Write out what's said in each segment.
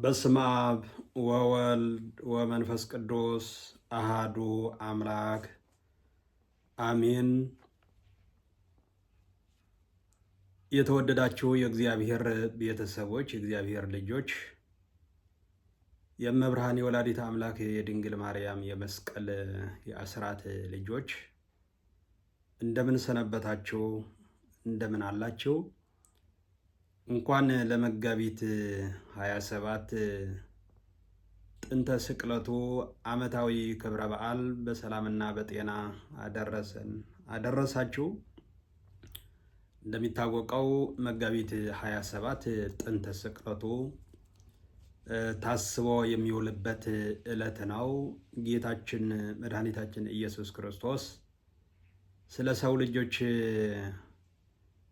በስመ አብ ወወልድ ወመንፈስ ቅዱስ አሃዱ አምላክ አሜን። የተወደዳችሁ የእግዚአብሔር ቤተሰቦች፣ የእግዚአብሔር ልጆች፣ የእመብርሃን የወላዲት አምላክ የድንግል ማርያም የመስቀል የአስራት ልጆች እንደምን ሰነበታችሁ? እንደምን አላችሁ? እንኳን ለመጋቢት 27 ጥንተ ስቅለቱ ዓመታዊ ክብረ በዓል በሰላምና በጤና አደረሳችሁ። እንደሚታወቀው መጋቢት 27 ጥንተ ስቅለቱ ታስቦ የሚውልበት ዕለት ነው። ጌታችን መድኃኒታችን ኢየሱስ ክርስቶስ ስለ ሰው ልጆች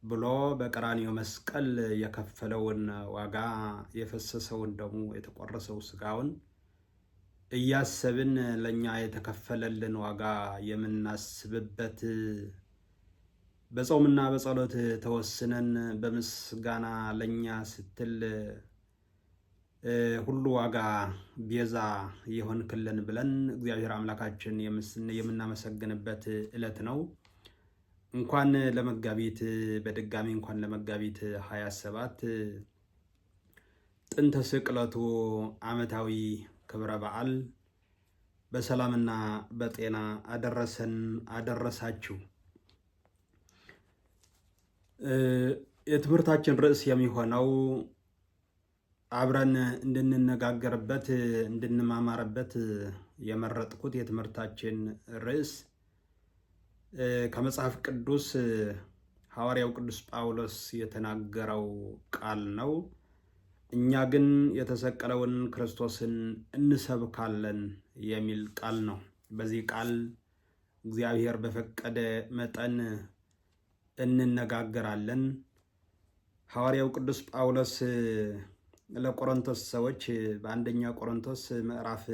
ብሎ በቀራንዮ መስቀል የከፈለውን ዋጋ፣ የፈሰሰውን ደሙ፣ የተቆረሰው ስጋውን እያሰብን ለኛ የተከፈለልን ዋጋ የምናስብበት በጾምና በጸሎት ተወስነን በምስጋና ለኛ ስትል ሁሉ ዋጋ ቤዛ የሆንክልን ብለን እግዚአብሔር አምላካችን የምናመሰግንበት ዕለት ነው። እንኳን ለመጋቢት በድጋሚ እንኳን ለመጋቢት 27 ጥንተ ስቅለቱ ዓመታዊ ክብረ በዓል በሰላምና በጤና አደረሰን አደረሳችሁ። የትምህርታችን ርዕስ የሚሆነው አብረን እንድንነጋገርበት እንድንማማርበት የመረጥኩት የትምህርታችን ርዕስ ከመጽሐፍ ቅዱስ ሐዋርያው ቅዱስ ጳውሎስ የተናገረው ቃል ነው። እኛ ግን የተሰቀለውን ክርስቶስን እንሰብካለን የሚል ቃል ነው። በዚህ ቃል እግዚአብሔር በፈቀደ መጠን እንነጋገራለን። ሐዋርያው ቅዱስ ጳውሎስ ለቆሮንቶስ ሰዎች በአንደኛ ቆሮንቶስ ምዕራፍ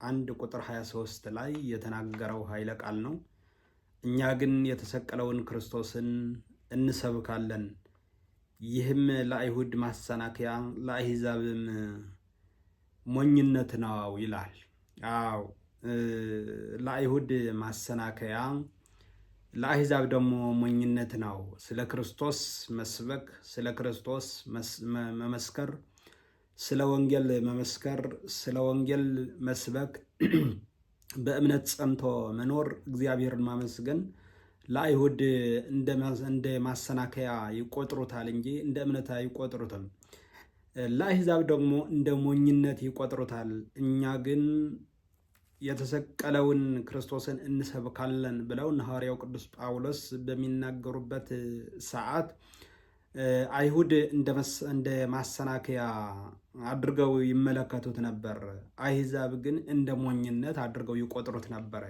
1 ቁጥር 23 ላይ የተናገረው ኃይለ ቃል ነው። እኛ ግን የተሰቀለውን ክርስቶስን እንሰብካለን፣ ይህም ለአይሁድ ማሰናከያ ለአሕዛብም ሞኝነት ነው ይላል። አዎ ለአይሁድ ማሰናከያ ለአሕዛብ ደግሞ ሞኝነት ነው። ስለ ክርስቶስ መስበክ፣ ስለ ክርስቶስ መመስከር፣ ስለ ወንጌል መመስከር፣ ስለ ወንጌል መስበክ በእምነት ጸንቶ መኖር፣ እግዚአብሔርን ማመስገን ለአይሁድ እንደ ማሰናከያ ይቆጥሩታል እንጂ እንደ እምነት አይቆጥሩትም። ለአሕዛብ ደግሞ እንደ ሞኝነት ይቆጥሩታል። እኛ ግን የተሰቀለውን ክርስቶስን እንሰብካለን ብለው ሐዋርያው ቅዱስ ጳውሎስ በሚናገሩበት ሰዓት አይሁድ እንደ ማሰናከያ አድርገው ይመለከቱት ነበር። አሕዛብ ግን እንደ ሞኝነት አድርገው ይቆጥሩት ነበረ።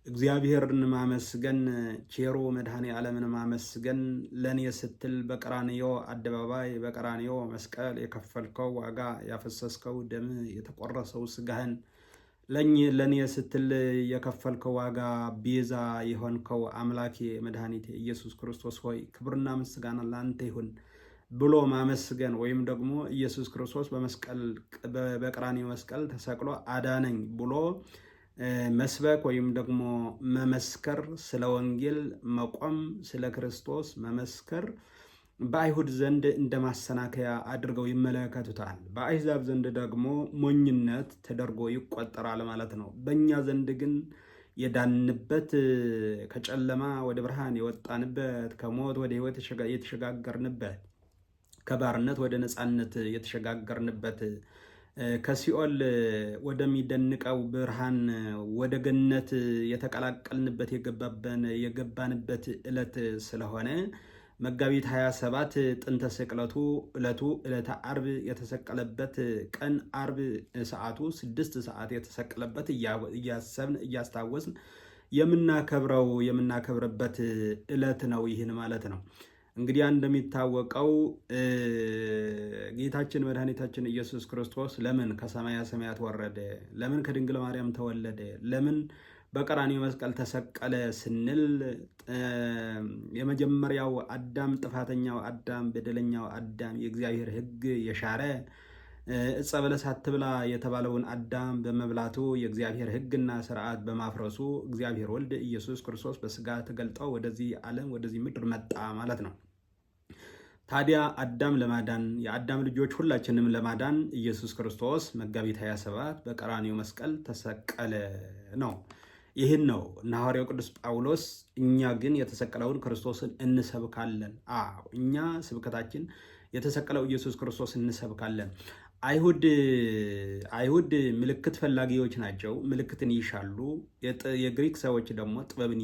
እግዚአብሔርን ማመስገን፣ ቼሮ መድኃኔ ዓለምን ማመስገን፣ ለእኔ ስትል በቀራንዮ አደባባይ በቀራንዮ መስቀል የከፈልከው ዋጋ፣ ያፈሰስከው ደም፣ የተቆረሰው ስጋህን ለእኔ ስትል የከፈልከው ዋጋ፣ ቤዛ የሆንከው አምላኬ መድኃኒቴ ኢየሱስ ክርስቶስ ሆይ ክብርና ምስጋና ለአንተ ይሁን ብሎ ማመስገን ወይም ደግሞ ኢየሱስ ክርስቶስ በቀራንዮ መስቀል ተሰቅሎ አዳነኝ ብሎ መስበክ ወይም ደግሞ መመስከር፣ ስለ ወንጌል መቆም፣ ስለ ክርስቶስ መመስከር በአይሁድ ዘንድ እንደ ማሰናከያ አድርገው ይመለከቱታል። በአሕዛብ ዘንድ ደግሞ ሞኝነት ተደርጎ ይቆጠራል ማለት ነው። በእኛ ዘንድ ግን የዳንበት፣ ከጨለማ ወደ ብርሃን የወጣንበት፣ ከሞት ወደ ሕይወት የተሸጋገርንበት፣ ከባርነት ወደ ነፃነት የተሸጋገርንበት፣ ከሲኦል ወደሚደንቀው ብርሃን ወደ ገነት የተቀላቀልንበት የገባንበት ዕለት ስለሆነ መጋቢት 27 ጥንተ ስቅለቱ ዕለተ ዓርብ የተሰቀለበት ቀን፣ ዓርብ ሰዓቱ 6 ሰዓት የተሰቀለበት እያሰብን እያስታወስን የምናከብርበት ዕለት ነው። ይህን ማለት ነው። እንግዲህ እንደሚታወቀው ጌታችን መድኃኒታችን ኢየሱስ ክርስቶስ ለምን ከሰማያ ሰማያት ወረደ? ለምን ከድንግል ማርያም ተወለደ? ለምን በቀራንዮ መስቀል ተሰቀለ ስንል የመጀመሪያው አዳም ጥፋተኛው አዳም በደለኛው አዳም የእግዚአብሔር ሕግ የሻረ ዕፀ በለስ አትብላ የተባለውን አዳም በመብላቱ የእግዚአብሔር ሕግና ስርዓት በማፍረሱ እግዚአብሔር ወልድ ኢየሱስ ክርስቶስ በስጋ ተገልጠው ወደዚህ ዓለም ወደዚህ ምድር መጣ ማለት ነው። ታዲያ አዳም ለማዳን የአዳም ልጆች ሁላችንም ለማዳን ኢየሱስ ክርስቶስ መጋቢት 27 በቀራንዮ መስቀል ተሰቀለ ነው። ይህን ነው እና ሐዋርያው ቅዱስ ጳውሎስ እኛ ግን የተሰቀለውን ክርስቶስን እንሰብካለን። እኛ ስብከታችን የተሰቀለው ኢየሱስ ክርስቶስ እንሰብካለን። አይሁድ ምልክት ፈላጊዎች ናቸው፣ ምልክትን ይሻሉ። የግሪክ ሰዎች ደግሞ ጥበብን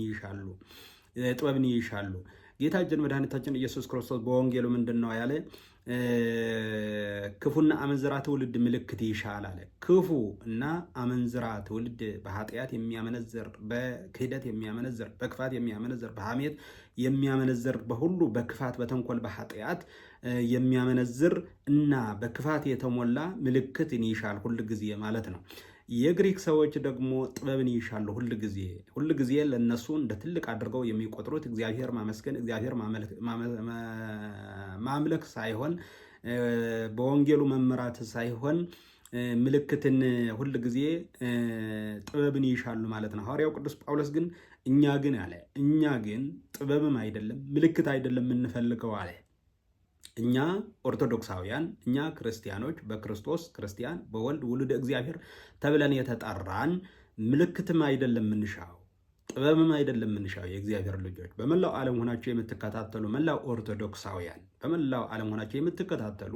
ይሻሉ። ጌታችን መድኃኒታችን ኢየሱስ ክርስቶስ በወንጌሉ ምንድን ነው ያለ? ክፉና አመንዝራ ትውልድ ምልክት ይሻል አለ። ክፉ እና አመንዝራ ትውልድ በኃጢአት የሚያመነዝር፣ በክህደት የሚያመነዝር፣ በክፋት የሚያመነዝር፣ በሐሜት የሚያመነዝር፣ በሁሉ በክፋት በተንኮል በኃጢአት የሚያመነዝር እና በክፋት የተሞላ ምልክትን ይሻል ሁል ጊዜ ማለት ነው። የግሪክ ሰዎች ደግሞ ጥበብን ይሻሉ ሁል ጊዜ ለነሱ እንደ ትልቅ አድርገው የሚቆጥሩት እግዚአብሔር ማመስገን፣ እግዚአብሔር ማምለክ ሳይሆን በወንጌሉ መመራት ሳይሆን ምልክትን ሁል ጊዜ ጥበብን ይሻሉ ማለት ነው። ሐዋርያው ቅዱስ ጳውሎስ ግን እኛ ግን ጥበብም አይደለም ምልክት አይደለም የምንፈልገው አለ። እኛ ኦርቶዶክሳውያን፣ እኛ ክርስቲያኖች፣ በክርስቶስ ክርስቲያን፣ በወልድ ውሉደ እግዚአብሔር ተብለን የተጠራን ምልክትም አይደለም ምንሻው፣ ጥበብም አይደለም ምንሻው። የእግዚአብሔር ልጆች በመላው ዓለም ሆናችሁ የምትከታተሉ መላው ኦርቶዶክሳውያን፣ በመላው ዓለም ሆናችሁ የምትከታተሉ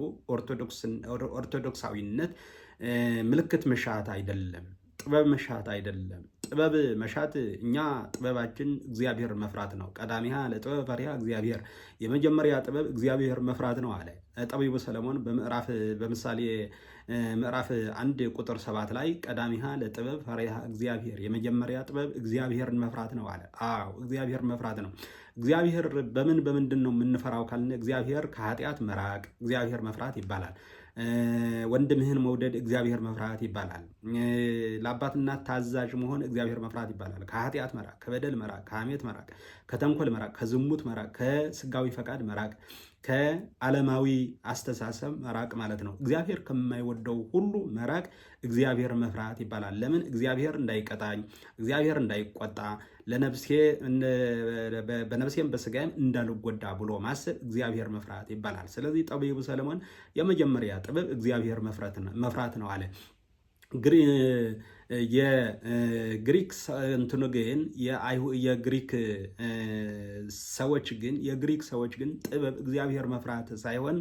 ኦርቶዶክሳዊነት ምልክት መሻት አይደለም፣ ጥበብ መሻት አይደለም። ጥበብ መሻት እኛ ጥበባችን እግዚአብሔር መፍራት ነው። ቀዳሚሃ ለጥበብ ፈሪሃ እግዚአብሔር፣ የመጀመሪያ ጥበብ እግዚአብሔር መፍራት ነው አለ ጠቢቡ ሰለሞን በምሳሌ ምዕራፍ 1 ቁጥር 7 ላይ ቀዳሚሃ ለጥበብ ፈሪሃ እግዚአብሔር፣ የመጀመሪያ ጥበብ እግዚአብሔርን መፍራት ነው አለ። እግዚአብሔር መፍራት ነው። እግዚአብሔር በምንድን ነው የምንፈራው ካልን እግዚአብሔር ከኃጢአት መራቅ እግዚአብሔር መፍራት ይባላል። ወንድምህን መውደድ እግዚአብሔር መፍራት ይባላል። ለአባትና ታዛዥ መሆን እግዚአብሔር መፍራት ይባላል። ከኃጢአት መራቅ፣ ከበደል መራቅ፣ ከሐሜት መራቅ፣ ከተንኮል መራቅ፣ ከዝሙት መራቅ፣ ከስጋዊ ፈቃድ መራቅ፣ ከዓለማዊ አስተሳሰብ መራቅ ማለት ነው። እግዚአብሔር ከማይወደው ሁሉ መራቅ እግዚአብሔር መፍራት ይባላል። ለምን? እግዚአብሔር እንዳይቀጣኝ፣ እግዚአብሔር እንዳይቆጣ፣ በነፍሴም በስጋዬም እንዳልጎዳ ብሎ ማሰብ እግዚአብሔር መፍራት ይባላል። ስለዚህ ጠቢቡ ሰለሞን የመጀመሪያ ጥበብ እግዚአብሔር መፍራት ነው አለ። የግሪክ እንትኑ ግን የግሪክ ሰዎች ግን ጥበብ እግዚአብሔር መፍራት ሳይሆን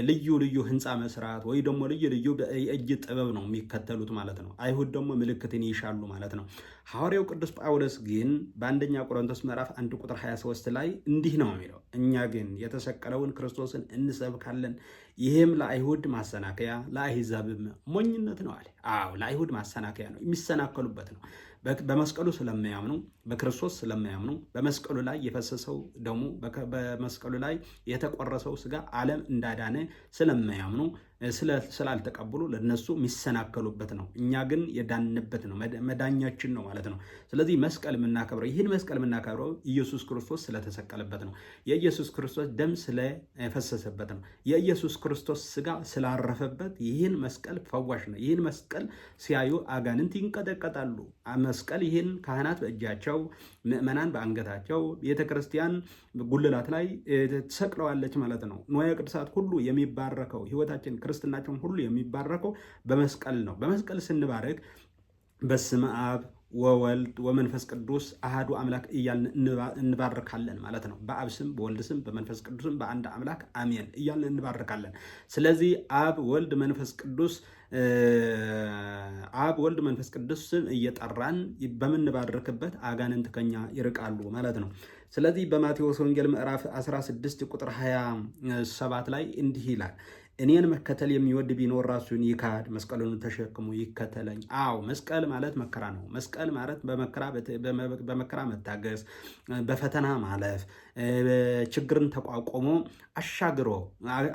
ልዩ ልዩ ህንፃ መስራት ወይ ደግሞ ልዩ ልዩ የእጅ ጥበብ ነው የሚከተሉት ማለት ነው። አይሁድ ደግሞ ምልክትን ይሻሉ ማለት ነው። ሐዋርያው ቅዱስ ጳውሎስ ግን በአንደኛ ቆሮንቶስ ምዕራፍ 1 ቁጥር 23 ላይ እንዲህ ነው የሚለው፣ እኛ ግን የተሰቀለውን ክርስቶስን እንሰብካለን፣ ይህም ለአይሁድ ማሰናከያ ለአሕዛብም ሞኝነት ነው አለ። ለአይሁድ ማሰናከያ ነው፣ የሚሰናከሉበት ነው። በመስቀሉ ስለማያምኑ፣ በክርስቶስ ስለማያምኑ፣ በመስቀሉ ላይ የፈሰሰው ደሙ፣ በመስቀሉ ላይ የተቆረሰው ስጋ ዓለም እንዳዳነ ስለማያምኑ ስላልተቀበሉ ለነሱ የሚሰናከሉበት ነው። እኛ ግን የዳንበት ነው፣ መዳኛችን ነው ማለት ነው። ስለዚህ መስቀል የምናከብረው ይህን መስቀል የምናከብረው ኢየሱስ ክርስቶስ ስለተሰቀለበት ነው። የኢየሱስ ክርስቶስ ደም ስለፈሰሰበት ነው። የኢየሱስ ክርስቶስ ስጋ ስላረፈበት ይህን መስቀል ፈዋሽ ነው። ይህን መስቀል ሲያዩ አጋንንት ይንቀጠቀጣሉ። መስቀል ይህን ካህናት በእጃቸው ምእመናን በአንገታቸው ቤተክርስቲያን ጉልላት ላይ ተሰቅለዋለች ማለት ነው። ንዋየ ቅድሳት ሁሉ የሚባረከው ህይወታችን ክርስትናችን ሁሉ የሚባረከው በመስቀል ነው። በመስቀል ስንባረክ በስመ አብ ወወልድ ወመንፈስ ቅዱስ አሃዱ አምላክ እያልን እንባርካለን ማለት ነው። በአብ ስም በወልድ ስም በመንፈስ ቅዱስም በአንድ አምላክ አሜን እያልን እንባርካለን። ስለዚህ አብ ወልድ መንፈስ ቅዱስ ስም እየጠራን በምንባርክበት አጋንንት ከኛ ይርቃሉ ማለት ነው። ስለዚህ በማቴዎስ ወንጌል ምዕራፍ 16 ቁጥር 27 ላይ እንዲህ ይላል፣ እኔን መከተል የሚወድ ቢኖር ራሱን ይካድ መስቀሉን ተሸክሞ ይከተለኝ። መስቀል ማለት መከራ ነው። መስቀል ማለት በመከራ መታገስ፣ በፈተና ማለፍ፣ ችግርን ተቋቁሞ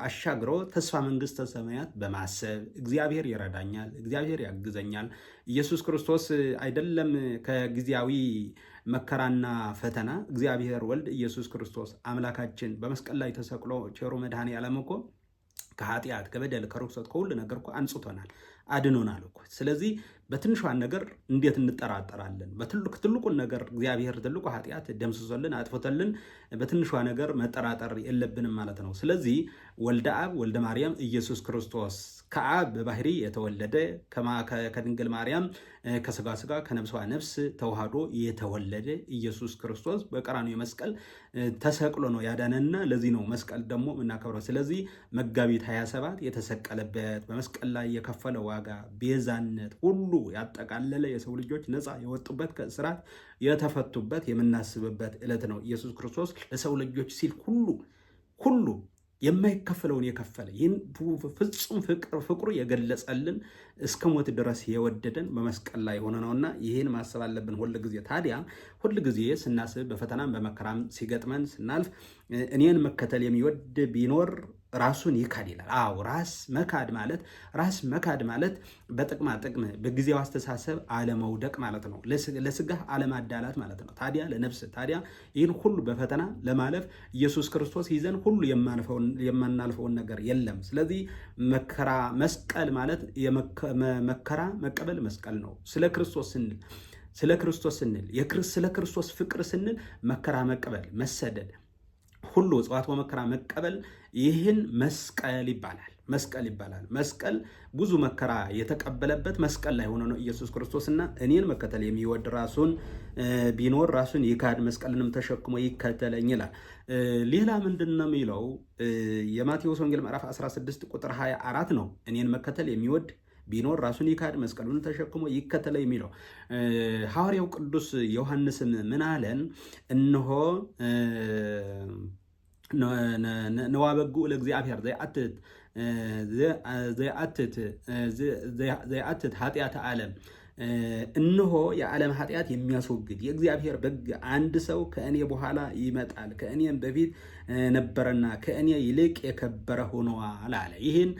አሻግሮ ተስፋ መንግስተ ሰማያት በማሰብ እግዚአብሔር ይረዳኛል፣ እግዚአብሔር ያግዘኛል። ኢየሱስ ክርስቶስ አይደለም ከጊዜያዊ መከራና ፈተና እግዚአብሔር ወልድ ኢየሱስ ክርስቶስ አምላካችን በመስቀል ላይ ተሰቅሎ ቸሩ መድኃኔ ዓለም እኮ ከኃጢአት ከበደል ከርኩሰት ከሁሉ ነገር እኮ አንጽቶናል፣ አድኖናል እኮ። ስለዚህ በትንሿን ነገር እንዴት እንጠራጠራለን? ትልቁን ነገር እግዚአብሔር ትልቁ ኃጢአት ደምስሶልን አጥፍቶልን በትንሿ ነገር መጠራጠር የለብንም ማለት ነው። ስለዚህ ወልደ አብ ወልደ ማርያም ኢየሱስ ክርስቶስ ከአብ በባህሪ የተወለደ ከድንግል ማርያም ከስጋ ስጋ ከነፍሷ ነፍስ ተዋህዶ የተወለደ ኢየሱስ ክርስቶስ በቀራንዮ መስቀል ተሰቅሎ ነው ያዳነና ለዚህ ነው መስቀል ደግሞ የምናከብረው። ስለዚህ መጋቢት 27 የተሰቀለበት በመስቀል ላይ የከፈለ ዋጋ ቤዛነት ሁሉ ያጠቃለለ የሰው ልጆች ነፃ የወጡበት ከእስራት የተፈቱበት የምናስብበት ዕለት ነው። ኢየሱስ ክርስቶስ ለሰው ልጆች ሲል ሁሉ የማይከፈለውን የከፈለ ይህን ፍጹም ፍቅሩ የገለጸልን እስከ ሞት ድረስ የወደደን በመስቀል ላይ ሆነ ነውና ይህን ማሰብ አለብን ሁል ጊዜ። ታዲያ ሁል ጊዜ ስናስብ በፈተናም በመከራም ሲገጥመን ስናልፍ እኔን መከተል የሚወድ ቢኖር ራሱን ይካድ ይላል። አዎ ራስ መካድ ማለት በጥቅማ ጥቅም በጊዜው አስተሳሰብ አለመውደቅ ማለት ነው። ለስጋ አለማዳላት ማለት ነው። ታዲያ ለነፍስ ታዲያ ይህን ሁሉ በፈተና ለማለፍ ኢየሱስ ክርስቶስ ይዘን ሁሉ የማናልፈውን ነገር የለም። ስለዚህ መከራ መስቀል ማለት መከራ መቀበል መስቀል ነው። ስለ ክርስቶስ ስንል ስለ ክርስቶስ ፍቅር ስንል መከራ መቀበል መሰደድ ሁሉ ጽዋት በመከራ መቀበል ይህን መስቀል ይባላል። መስቀል ብዙ መከራ የተቀበለበት መስቀል ላይ ሆኖ ነው ኢየሱስ ክርስቶስና እኔን መከተል የሚወድ ራሱን ቢኖር ራሱን ይካድ መስቀልንም ተሸክሞ ይከተለኝ ይላል። ሌላ ምንድን ነው የሚለው? የማቴዎስ ወንጌል ምዕራፍ 16 ቁጥር 24 ነው። እኔን መከተል የሚወድ ቢኖር ራሱን ይካድ መስቀሉን ተሸክሞ ይከተለ የሚለው። ሐዋርያው ቅዱስ ዮሐንስን ምን አለን? እነሆ ነዋበጉ ለእግዚአብሔር ዘያአትት ኃጢአተ ዓለም እነሆ የዓለም ኃጢአት የሚያስወግድ የእግዚአብሔር በግ አንድ ሰው ከእኔ በኋላ ይመጣል፣ ከእኔም በፊት ነበረና ከእኔ ይልቅ የከበረ ሆኗል አለ። ይህን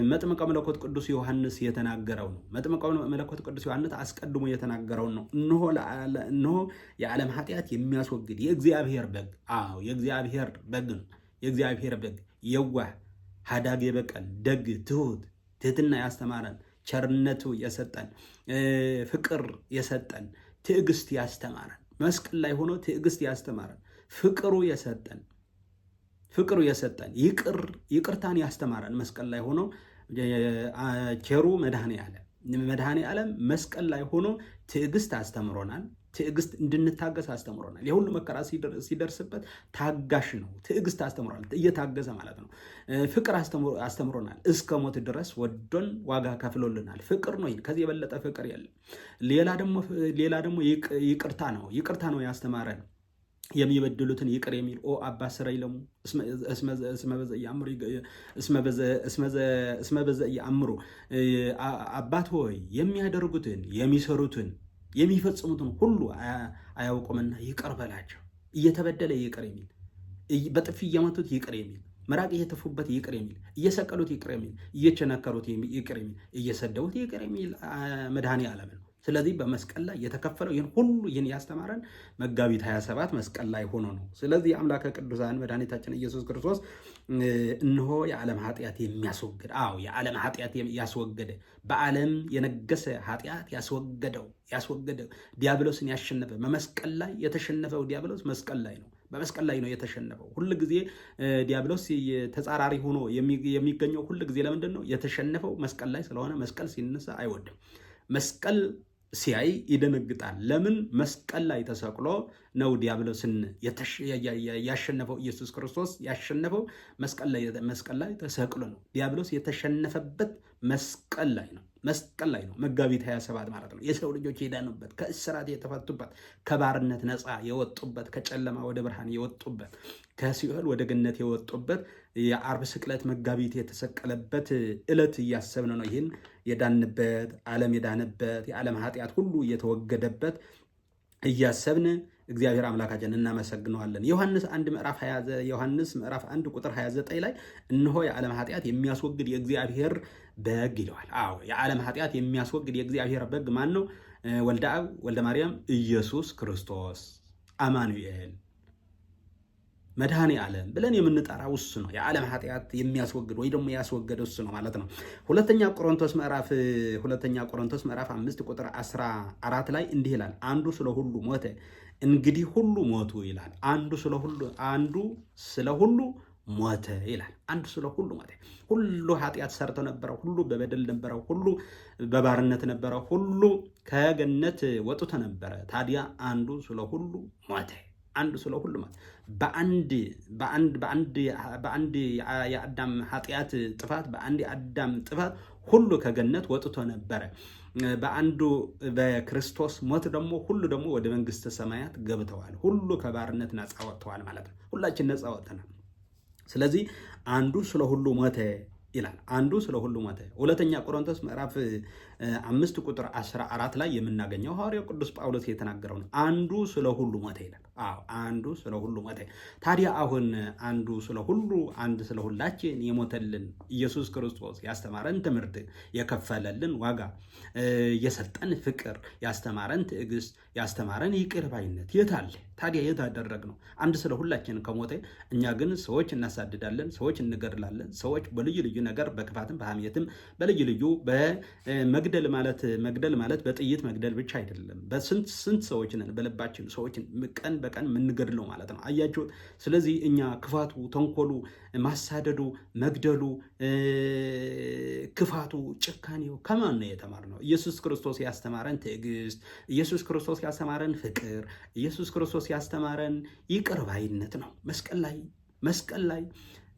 መጥምቀ መለኮት ቅዱስ ዮሐንስ የተናገረው ነው። መጥምቀ መለኮት ቅዱስ ዮሐንስ አስቀድሞ የተናገረው ነው። እነሆ የዓለም ኃጢአት የሚያስወግድ የእግዚአብሔር በግ። አዎ የእግዚአብሔር በግ ነው። የእግዚአብሔር በግ የዋህ ሀዳግ የበቀል ደግ ትህትና ያስተማረን ቸርነቱ የሰጠን ፍቅር የሰጠን ትዕግስት ያስተማረን መስቀል ላይ ሆኖ ትዕግስት ያስተማረን ፍቅሩ የሰጠን ይቅርታን ያስተማረን መስቀል ላይ ሆኖ ቸሩ መድኃኔ ዓለም መስቀል ላይ ሆኖ ትዕግስት አስተምሮናል። ትዕግስት እንድንታገስ አስተምሮናል። የሁሉ መከራ ሲደርስበት ታጋሽ ነው። ትዕግስት አስተምሮናል። እየታገሰ ማለት ነው። ፍቅር አስተምሮናል። እስከ ሞት ድረስ ወዶን ዋጋ ከፍሎልናል። ፍቅር ነው። ከዚህ የበለጠ ፍቅር የለም። ሌላ ደግሞ ይቅርታ ነው ያስተማረን። የሚበድሉትን ይቅር የሚል ኦ አባ ስረይ ለሙ እስመ በዘ ያእምሩ አባት ሆይ የሚያደርጉትን የሚሰሩትን የሚፈጽሙትን ሁሉ አያውቁምና ይቅር በላቸው። እየተበደለ ይቅር የሚል በጥፊ እየመቱት ይቅር የሚል መራቅ እየተፉበት ይቅር የሚል እየሰቀሉት ይቅር የሚል እየቸነከሩት ይቅር የሚል እየሰደቡት ይቅር የሚል መድኃኔ ዓለም ነው። ስለዚህ በመስቀል ላይ የተከፈለው ይህን ያስተማረን መጋቢት 27 መስቀል ላይ ሆኖ ነው። ስለዚህ አምላከ ቅዱሳን መድኃኒታችን ኢየሱስ ክርስቶስ እነሆ የዓለም ኃጢአት የሚያስወግድ የዓለም ኃጢአት ያስወገደ በዓለም የነገሰ ኃጢአት ያስወገደው ዲያብሎስን ያሸነፈ በመስቀል ላይ የተሸነፈው ዲያብሎስ መስቀል ላይ ነው። በመስቀል ላይ ነው የተሸነፈው። ሁል ጊዜ ዲያብሎስ ተጻራሪ ሆኖ የሚገኘው ሁል ጊዜ ለምንድን ነው የተሸነፈው? መስቀል ላይ ስለሆነ መስቀል ሲነሳ አይወድም። መስቀል ሲያይ ይደነግጣል። ለምን? መስቀል ላይ ተሰቅሎ ነው ዲያብሎስን ያሸነፈው። ኢየሱስ ክርስቶስ ያሸነፈው መስቀል ላይ ተሰቅሎ ነው። ዲያብሎስ የተሸነፈበት መስቀል ላይ ነው። መጋቢት 27 ማለት ነው። የሰው ልጆች የዳኑበት፣ ከእስራት የተፈቱበት፣ ከባርነት ነፃ የወጡበት፣ ከጨለማ ወደ ብርሃን የወጡበት፣ ከሲኦል ወደ ገነት የወጡበት የዓርብ ስቅለት መጋቢት የተሰቀለበት ዕለት እያሰብን ነው። ይህን የዳንበት ዓለም የዳነበት የዓለም ኃጢአት ሁሉ የተወገደበት እያሰብን እግዚአብሔር አምላካችን እናመሰግነዋለን። ዮሐንስ ምዕራፍ 1 ቁጥር 29 ላይ እነሆ የዓለም ኃጢአት የሚያስወግድ የእግዚአብሔር በግ ይለዋል። የዓለም ኃጢአት የሚያስወግድ የእግዚአብሔር በግ ማን ነው? ወልደ አብ ወልደ ማርያም ኢየሱስ ክርስቶስ አማኑኤል መድኃኔ ዓለም ብለን የምንጠራው እሱ ነው። የዓለም ኃጢአት የሚያስወግድ ወይ ደግሞ ያስወገደ እሱ ነው ማለት ነው። ሁለተኛ ቆሮንቶስ ምዕራፍ 5 ቁጥር 14 ላይ እንዲህ ይላል፣ አንዱ ስለ ሁሉ ሞተ፣ እንግዲህ ሁሉ ሞቱ ይላል። አንዱ ስለ ሁሉ ሞተ ይላል። አንዱ ስለ ሁሉ ሞተ። ሁሉ ኃጢአት ሰርቶ ነበረ፣ ሁሉ በበደል ነበረ፣ ሁሉ በባርነት ነበረ፣ ሁሉ ከገነት ወጥቶ ነበረ። ታዲያ አንዱ ስለ ሁሉ ሞተ። አንዱ ስለ ሁሉ ሞተ። በአንድ የአዳም ኃጢአት ጥፋት፣ በአንድ የአዳም ጥፋት ሁሉ ከገነት ወጥቶ ነበረ። በአንዱ በክርስቶስ ሞት ደግሞ ሁሉ ደግሞ ወደ መንግስተ ሰማያት ገብተዋል። ሁሉ ከባርነት ነፃ ወጥተዋል ማለት ነው። ሁላችን ነፃ ወጥተናል። ስለዚህ አንዱ ስለ ሁሉ ሞተ ይላል። አንዱ ስለ ሁሉ ሞተ። ሁለተኛ ቆሮንቶስ ምዕራፍ 5 ቁጥር 14 ላይ የምናገኘው ሐዋርያው ቅዱስ ጳውሎስ የተናገረው ነው። አንዱ ስለ ሁሉ ሞተ ይላል። አዎ አንዱ ስለ ሁሉ ሞተ። ታዲያ አሁን አንዱ ስለ ሁሉ፣ አንድ ስለ ሁላችን የሞተልን ኢየሱስ ክርስቶስ ያስተማረን ትምህርት፣ የከፈለልን ዋጋ፣ የሰጠን ፍቅር፣ ያስተማረን ትዕግስት፣ ያስተማረን ይቅር ባይነት የት አለ? ታዲያ የት አደረግነው? አንድ ስለ ሁላችን ከሞተ እኛ ግን ሰዎች እናሳድዳለን፣ ሰዎች እንገድላለን። ሰዎች በልዩ ልዩ ነገር በክፋትም በሐሜትም በልዩ ልዩ መግደል ማለት በጥይት መግደል ብቻ አይደለም። በስንት ሰዎች ነን በልባችን ሰዎችን ቀን በቀን የምንገድለው ማለት ነው። አያችሁት? ስለዚህ እኛ ክፋቱ፣ ተንኮሉ፣ ማሳደዱ፣ መግደሉ፣ ክፋቱ፣ ጭካኔው ከማን ነው የተማርነው? ኢየሱስ ክርስቶስ ያስተማረን ትዕግስት፣ ኢየሱስ ክርስቶስ ያስተማረን ፍቅር፣ ኢየሱስ ክርስቶስ ያስተማረን ይቅር ባይነት ነው።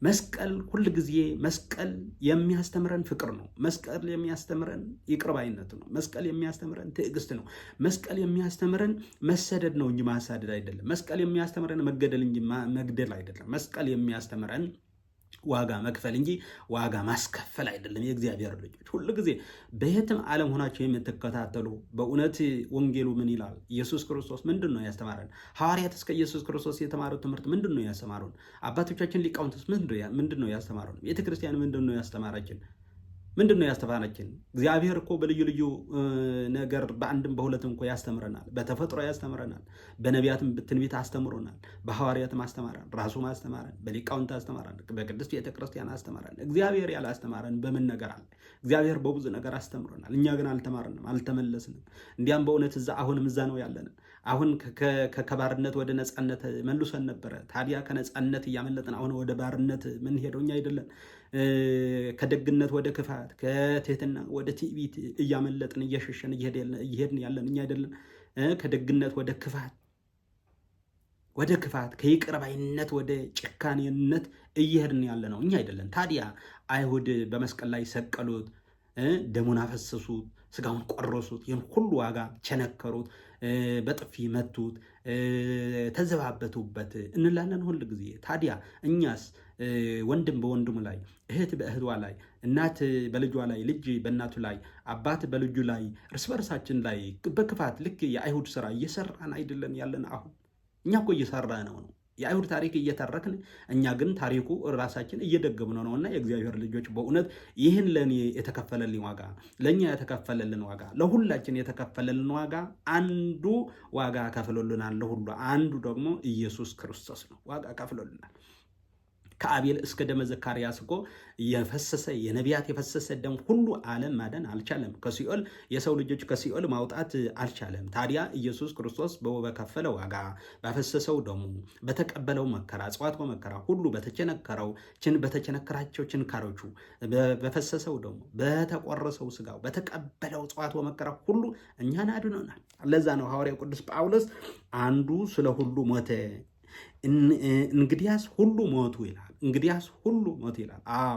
መስቀል ሁል ጊዜ መስቀል የሚያስተምረን ፍቅር ነው። መስቀል የሚያስተምረን ይቅር ባይነት ነው። መስቀል የሚያስተምረን ትዕግስት ነው። መስቀል የሚያስተምረን መሰደድ ነው እንጂ ማሳደድ አይደለም። መስቀል የሚያስተምረን መገደል እንጂ መግደል አይደለም። መስቀል የሚያስተምረን ዋጋ መክፈል እንጂ ዋጋ ማስከፈል አይደለም። የእግዚአብሔር ልጆች ሁሉ ጊዜ በየትም ዓለም ሆናቸው የምትከታተሉ በእውነት ወንጌሉ ምን ይላል? ኢየሱስ ክርስቶስ ምንድን ነው ያስተማረን? ሐዋርያት እስከ ኢየሱስ ክርስቶስ የተማሩት ትምህርት ምንድን ነው ያስተማሩን? አባቶቻችን ሊቃውንትስ ምንድን ነው ያስተማሩን? ቤተክርስቲያን ምንድን ነው ያስተማረችን? ምንድን ነው ያስተማረችን? እግዚአብሔር እኮ በልዩ ልዩ ነገር በአንድም በሁለትም እኮ ያስተምረናል። በተፈጥሮ ያስተምረናል። በነቢያትም ትንቢት አስተምሮናል። በሐዋርያትም አስተማረን፣ ራሱም አስተማረን፣ በሊቃውንት አስተማረን፣ በቅድስት ቤተክርስቲያን አስተማረን። እግዚአብሔር ያላስተማረን በምን ነገር አለ? እግዚአብሔር በብዙ ነገር አስተምሮናል። እኛ ግን አልተማርንም፣ አልተመለስንም። እንዲያም በእውነት አሁንም እዛ ነው ያለንን። አሁን ከባርነት ወደ ነፃነት መልሶን ነበረ። ታዲያ ከነፃነት እያመለጥን አሁን ወደ ባርነት ምን ሄደው እኛ አይደለን? ከደግነት ወደ ክፋት፣ ከትህትና ወደ ትዕቢት እያመለጥን እየሸሸን እየሄድን ያለን እኛ አይደለን? ከደግነት ወደ ክፋት፣ ከይቅር ባይነት ወደ ጭካኔነት እየሄድን ያለ ነው እኛ አይደለን? ታዲያ አይሁድ በመስቀል ላይ ሰቀሉት፣ ደሙን አፈሰሱት፣ ስጋውን ቆረሱት፣ ይህን ሁሉ ዋጋ ቸነከሩት፣ በጥፊ መቱት፣ ተዘባበቱበት እንላለን ሁል ጊዜ። ታዲያ እኛስ ወንድም በወንድሙ ላይ፣ እህት በእህቷ ላይ፣ እናት በልጇ ላይ፣ ልጅ በእናቱ ላይ፣ አባት በልጁ ላይ፣ እርስ በርሳችን ላይ በክፋት ልክ የአይሁድ ስራ እየሰራን አይደለን ያለን? አሁን እኛ እኮ እየሰራ ነው። የአይሁድ ታሪክ እየተረክን እኛ ግን ታሪኩ ራሳችን እየደገምነው ነውና የእግዚአብሔር ልጆች በእውነት ይህን ለእኔ የተከፈለልኝ ዋጋ፣ ለእኛ የተከፈለልን ዋጋ፣ ለሁላችን የተከፈለልን ዋጋ አንዱ ዋጋ ከፍሎልናል። ለሁሉ አንዱ ደግሞ ኢየሱስ ክርስቶስ ነው። ዋጋ ከፍሎልናል። ከአቤል እስከ ደመ ዘካርያስ እኮ የፈሰሰ የነቢያት የፈሰሰ ደም ሁሉ ዓለም ማዳን አልቻለም። ከሲኦል የሰው ልጆች ከሲኦል ማውጣት አልቻለም። ታዲያ ኢየሱስ ክርስቶስ በከፈለ ዋጋ፣ ባፈሰሰው ደሙ፣ በተቀበለው መከራ፣ ጽዋትወ መከራ ሁሉ በተቸነከራቸው ችንካሮቹ፣ በፈሰሰው ደሙ፣ በተቆረሰው ስጋው፣ በተቀበለው ጽዋትወ መከራ ሁሉ እኛን አድኖናል። ለዛ ነው ሐዋርያው ቅዱስ ጳውሎስ አንዱ ስለ ሁሉ ሞተ፣ እንግዲያስ ሁሉ ሞቱ ይላል። እንግዲያስ ሁሉ ሞቱ ይላል። አዎ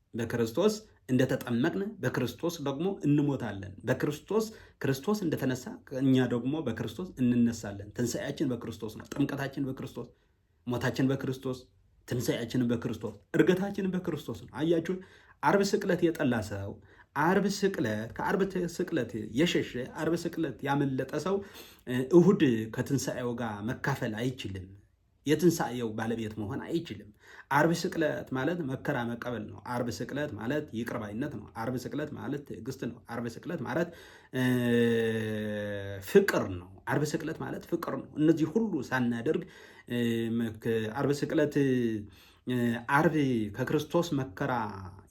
በክርስቶስ እንደተጠመቅን በክርስቶስ ደግሞ እንሞታለን። ክርስቶስ እንደተነሳ እኛ ደግሞ በክርስቶስ እንነሳለን። ትንሣኤያችን በክርስቶስ ነው። ጥምቀታችን በክርስቶስ፣ ሞታችን በክርስቶስ፣ ትንሣኤያችን በክርስቶስ፣ እርገታችን በክርስቶስ ነው። አያችሁ፣ ዓርብ ስቅለት የጠላ ሰው ከዓርብ ስቅለት የሸሸ ዓርብ ስቅለት ያመለጠ ሰው እሁድ ከትንሣኤው ጋር መካፈል አይችልም። የትንሣኤው ባለቤት መሆን አይችልም። ዓርብ ስቅለት ማለት መከራ መቀበል ነው። ዓርብ ስቅለት ማለት ይቅር ባይነት ነው። ዓርብ ስቅለት ማለት ትዕግስት ነው። ዓርብ ስቅለት ማለት ፍቅር ነው። ዓርብ ስቅለት ማለት ፍቅር ነው። እነዚህ ሁሉ ሳናደርግ ዓርብ ስቅለት ዓርብ ከክርስቶስ መከራ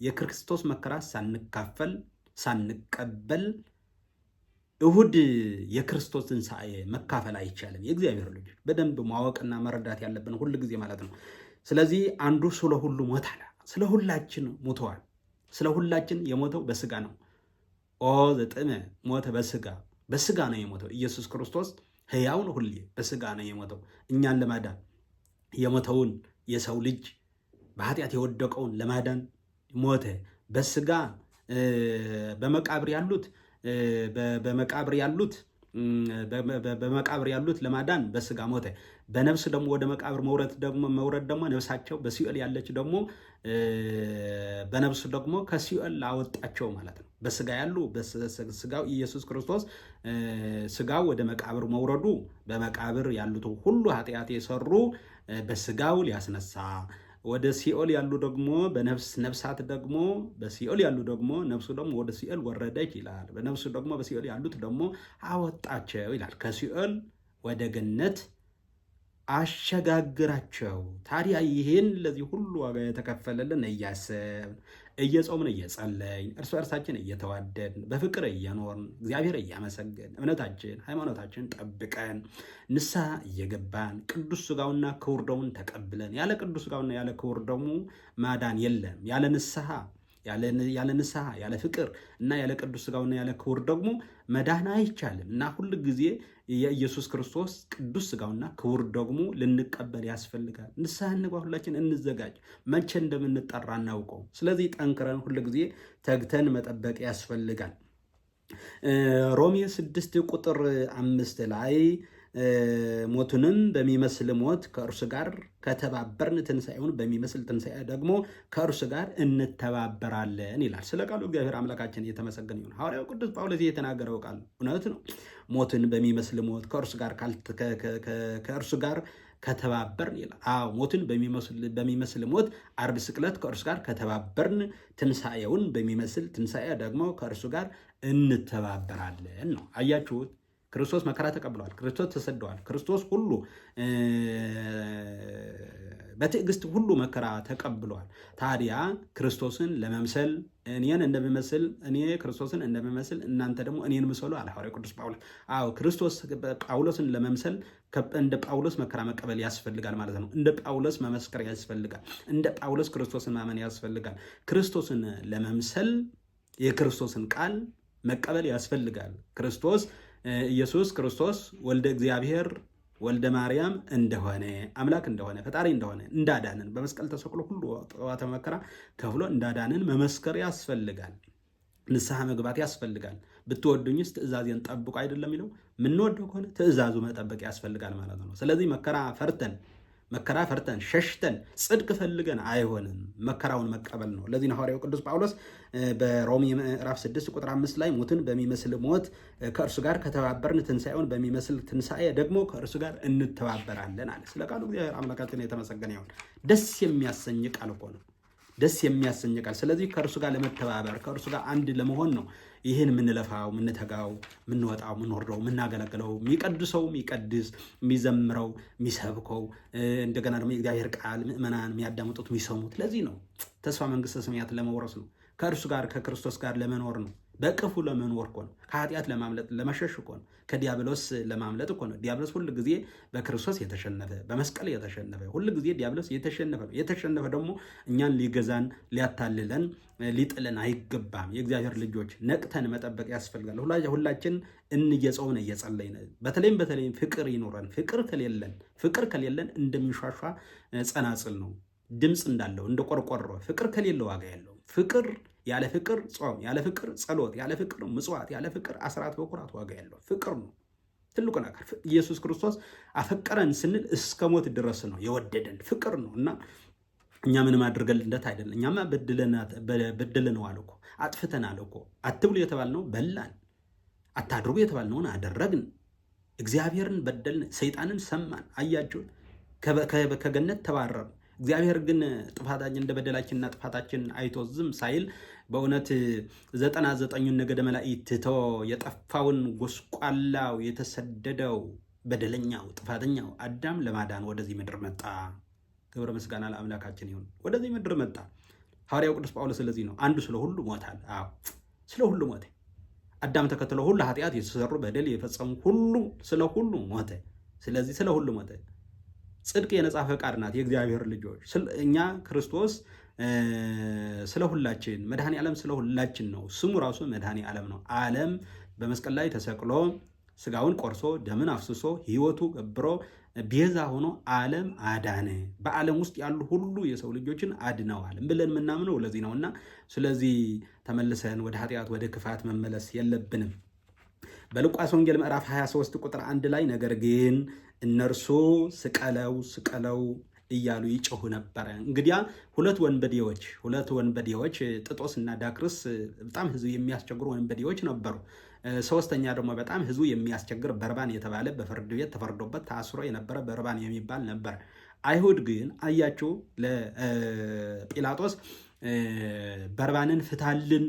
የክርስቶስ መከራ ሳንካፈል ሳንቀበል እሁድ የክርስቶስ ትንሣኤ መካፈል አይቻልም። የእግዚአብሔር ልጅ በደንብ ማወቅና መረዳት ያለብን ሁል ጊዜ ማለት ነው። ስለዚህ አንዱ ስለ ሁሉ ሞታል። ስለ ሁላችን ሞተዋል። ስለ ሁላችን የሞተው በስጋ ነው። ኦ ዘጥመ ሞተ በስጋ ነው የሞተው። ኢየሱስ ክርስቶስ ሕያው ነው። ሁሌ በስጋ ነው የሞተው እኛን ለማዳን የሞተውን የሰው ልጅ በኃጢአት የወደቀውን ለማዳን ሞተ በስጋ። በመቃብር ያሉት ለማዳን በስጋ ሞተ። በነፍስ ደግሞ ወደ መቃብር መውረድ ደግሞ ነፍሳቸው በሲኦል ያለች ደግሞ በነፍስ ደግሞ ከሲኦል ላወጣቸው ማለት ነው። በስጋ ያሉ በስጋው ኢየሱስ ክርስቶስ ስጋው ወደ መቃብር መውረዱ በመቃብር ያሉት ሁሉ ኃጢአት የሰሩ በስጋው ሊያስነሳ፣ ወደ ሲኦል ያሉ ደግሞ ነፍሳት ደግሞ በሲኦል ያሉ ደግሞ ነፍሱ ደግሞ ወደ ሲኦል ወረደች ይላል። በነፍሱ ደግሞ በሲኦል ያሉት ደግሞ አወጣቸው ይላል። ከሲኦል ወደ ገነት አሸጋግራቸው። ታዲያ ይሄን ለዚህ ሁሉ ዋጋ የተከፈለልን እያሰብን እየጾምን እየጸለይን እርስ በርሳችን እየተዋደድን በፍቅር እየኖርን እግዚአብሔር እያመሰገን እምነታችን ሃይማኖታችን ጠብቀን ንስሐ እየገባን ቅዱስ ሥጋውና ክቡር ደሙን ተቀብለን ያለ ቅዱስ ሥጋውና ያለ ክቡር ደሙ ማዳን የለም። ያለ ንስሐ ያለ ፍቅር እና ያለ ቅዱስ ሥጋውና ያለ ክቡር ደግሞ መዳን አይቻልም እና ሁል ጊዜ የኢየሱስ ክርስቶስ ቅዱስ ሥጋውና ክቡር ደግሞ ልንቀበል ያስፈልጋል። ንስሐ እንግባ፣ ሁላችን እንዘጋጅ። መቼ እንደምንጠራ እናውቀው። ስለዚህ ጠንክረን ሁል ጊዜ ተግተን መጠበቅ ያስፈልጋል። ሮሜ 6 ቁጥር 5 ላይ ሞቱንም በሚመስል ሞት ከእርሱ ጋር ከተባበርን ትንሣኤውን በሚመስል ትንሣኤ ደግሞ ከእርሱ ጋር እንተባበራለን ይላል። ስለ ቃሉ እግዚአብሔር አምላካችን እየተመሰገነ ይሁን። ሐዋርያው ቅዱስ ጳውሎስ የተናገረው ቃል እውነት ነው። ሞትን በሚመስል ሞት ከእርሱ ጋር ከተባበርን ይላል። አዎ ሞትን በሚመስል ሞት ዓርብ ስቅለት ከእርሱ ጋር ከተባበርን ትንሣኤውን በሚመስል ትንሣኤ ደግሞ ከእርሱ ጋር እንተባበራለን ነው። አያችሁት? ክርስቶስ መከራ ተቀብለዋል። ክርስቶስ ተሰደዋል። ክርስቶስ ሁሉ በትዕግስት ሁሉ መከራ ተቀብለዋል። ታዲያ ክርስቶስን ለመምሰል እኔ ክርስቶስን እንደምመስል እናንተ ደግሞ እኔን ምሰሉ አለ ሐዋርያው ቅዱስ ጳውሎስ። አዎ ክርስቶስ ጳውሎስን ለመምሰል እንደ ጳውሎስ መከራ መቀበል ያስፈልጋል ማለት ነው። እንደ ጳውሎስ መመስከር ያስፈልጋል። እንደ ጳውሎስ ክርስቶስን ማመን ያስፈልጋል። ክርስቶስን ለመምሰል የክርስቶስን ቃል መቀበል ያስፈልጋል። ኢየሱስ ክርስቶስ ወልደ እግዚአብሔር ወልደ ማርያም እንደሆነ አምላክ እንደሆነ ፈጣሪ እንደሆነ እንዳዳንን በመስቀል ተሰቅሎ ሁሉ ዋተ መከራ ከፍሎ እንዳዳንን መመስከር ያስፈልጋል። ንስሐ መግባት ያስፈልጋል። ብትወዱኝስ ትእዛዜን ጠብቁ አይደለም የሚለው? የምንወደው ከሆነ ትእዛዙ መጠበቅ ያስፈልጋል ማለት ነው። ስለዚህ መከራ ፈርተን ሸሽተን ጽድቅ ፈልገን አይሆንም። መከራውን መቀበል ነው። ለዚህ ነው ሐዋርያው ቅዱስ ጳውሎስ በሮሜ ምዕራፍ 6 ቁጥር 5 ላይ ሞትን በሚመስል ሞት ከእርሱ ጋር ከተባበርን ትንሣኤውን በሚመስል ትንሣኤ ደግሞ ከእርሱ ጋር እንተባበራለን አለ። ስለ ቃሉ እግዚአብሔር አምላካችን የተመሰገነ ይሁን። ደስ የሚያሰኝ ቃል እኮ ነው። ደስ የሚያሰኝ ቃል። ስለዚህ ከእርሱ ጋር ለመተባበር ከእርሱ ጋር አንድ ለመሆን ነው ይህን የምንለፋው፣ የምንተጋው፣ የምንወጣው፣ የምንወርደው፣ የምናገለግለው፣ የሚቀድሰው የሚቀድስ፣ የሚዘምረው፣ የሚሰብከው፣ እንደገና ደግሞ የእግዚአብሔር ቃል ምዕመናን የሚያዳምጡት የሚሰሙት። ለዚህ ነው ተስፋ መንግስተ ሰማያት ለመውረስ ነው። ከእርሱ ጋር ከክርስቶስ ጋር ለመኖር ነው። በቅፉ ለመኖር እኮ ነው። ከኃጢአት ለማምለጥ ለመሸሽ እኮ ነው። ከዲያብሎስ ለማምለጥ እኮ ነው። ዲያብሎስ ሁል ጊዜ በክርስቶስ የተሸነፈ በመስቀል የተሸነፈ ሁል ጊዜ ዲያብሎስ የተሸነፈ ነው። የተሸነፈ ደግሞ እኛን ሊገዛን ሊያታልለን ሊጥለን አይገባም። የእግዚአብሔር ልጆች ነቅተን መጠበቅ ያስፈልጋል። ሁላችን እየጾምን እየጸለይን በተለይም ፍቅር ይኖረን። ፍቅር ከሌለን እንደሚሿሿ ጸናጽል ነው። ድምፅ እንዳለው እንደ ቆርቆሮ ፍቅር ከሌለ ዋጋ ያለው ፍቅር ያለ ፍቅር ጾም፣ ያለ ፍቅር ጸሎት፣ ያለ ፍቅር ምጽዋት፣ ያለ ፍቅር አስራት በኩራት ዋጋ ያለው ፍቅር ነው ትልቁ ነገር። ኢየሱስ ክርስቶስ አፈቀረን ስንል እስከ ሞት ድረስ ነው የወደደን ፍቅር ነው። እና እኛ ምንም አድርገንለት አይደለም። እኛማ በድለነዋል እኮ አጥፍተናል እኮ። አትብሉ የተባልነው በላን፣ አታድርጉ የተባልነውን አደረግን፣ እግዚአብሔርን በደልን፣ ሰይጣንን ሰማን። አያችሁት? ከገነት ተባረርን። እግዚአብሔር ግን ጥፋታችን እንደ በደላችንና ጥፋታችን አይቶ ዝም ሳይል በእውነት 99ኙን ነገደ መላእክት ትቶ የጠፋውን ጎስቋላው የተሰደደው በደለኛው ጥፋተኛው አዳም ለማዳን ወደዚህ ምድር መጣ። ክብር ምስጋና ለአምላካችን ይሁን። ወደዚህ ምድር መጣ። ሐዋርያው ቅዱስ ጳውሎስ ስለዚህ ነው አንዱ ስለ ሁሉ ሞታል። አዎ ስለ ሁሉ ሞተ። አዳም ተከትሎ ሁሉ ኃጢአት የተሰሩ በደል የፈጸሙ ሁሉ ስለ ሁሉ ሞተ። ስለዚህ ስለ ሁሉ ሞተ። ጽድቅ የነጻ ፈቃድ ናት። የእግዚአብሔር ልጆች እኛ ክርስቶስ ስለ ሁላችን መድኃኔ ዓለም ስለ ሁላችን ነው። ስሙ ራሱ መድኃኔ ዓለም ነው። ዓለም በመስቀል ላይ ተሰቅሎ ስጋውን ቆርሶ ደምን አፍስሶ ሕይወቱ ገብሮ ቤዛ ሆኖ ዓለም አዳነ። በዓለም ውስጥ ያሉ ሁሉ የሰው ልጆችን አድነዋል ብለን የምናምነው ለዚህ ነውና፣ ስለዚህ ተመልሰን ወደ ኃጢአት ወደ ክፋት መመለስ የለብንም። በሉቃስ ወንጌል ምዕራፍ 23 ቁጥር 1 ላይ ነገር ግን እነርሱ ስቀለው ስቀለው እያሉ ይጮሁ ነበረ። እንግዲያ ሁለት ወንበዴዎች ጥጦስ እና ዳክርስ በጣም ህዝብ የሚያስቸግሩ ወንበዴዎች ነበሩ። ሶስተኛ ደግሞ በጣም ህዝቡ የሚያስቸግር በርባን የተባለ በፍርድ ቤት ተፈርዶበት ታስሮ የነበረ በርባን የሚባል ነበር። አይሁድ ግን አያችሁ ለጲላጦስ በርባንን ፍታልን፣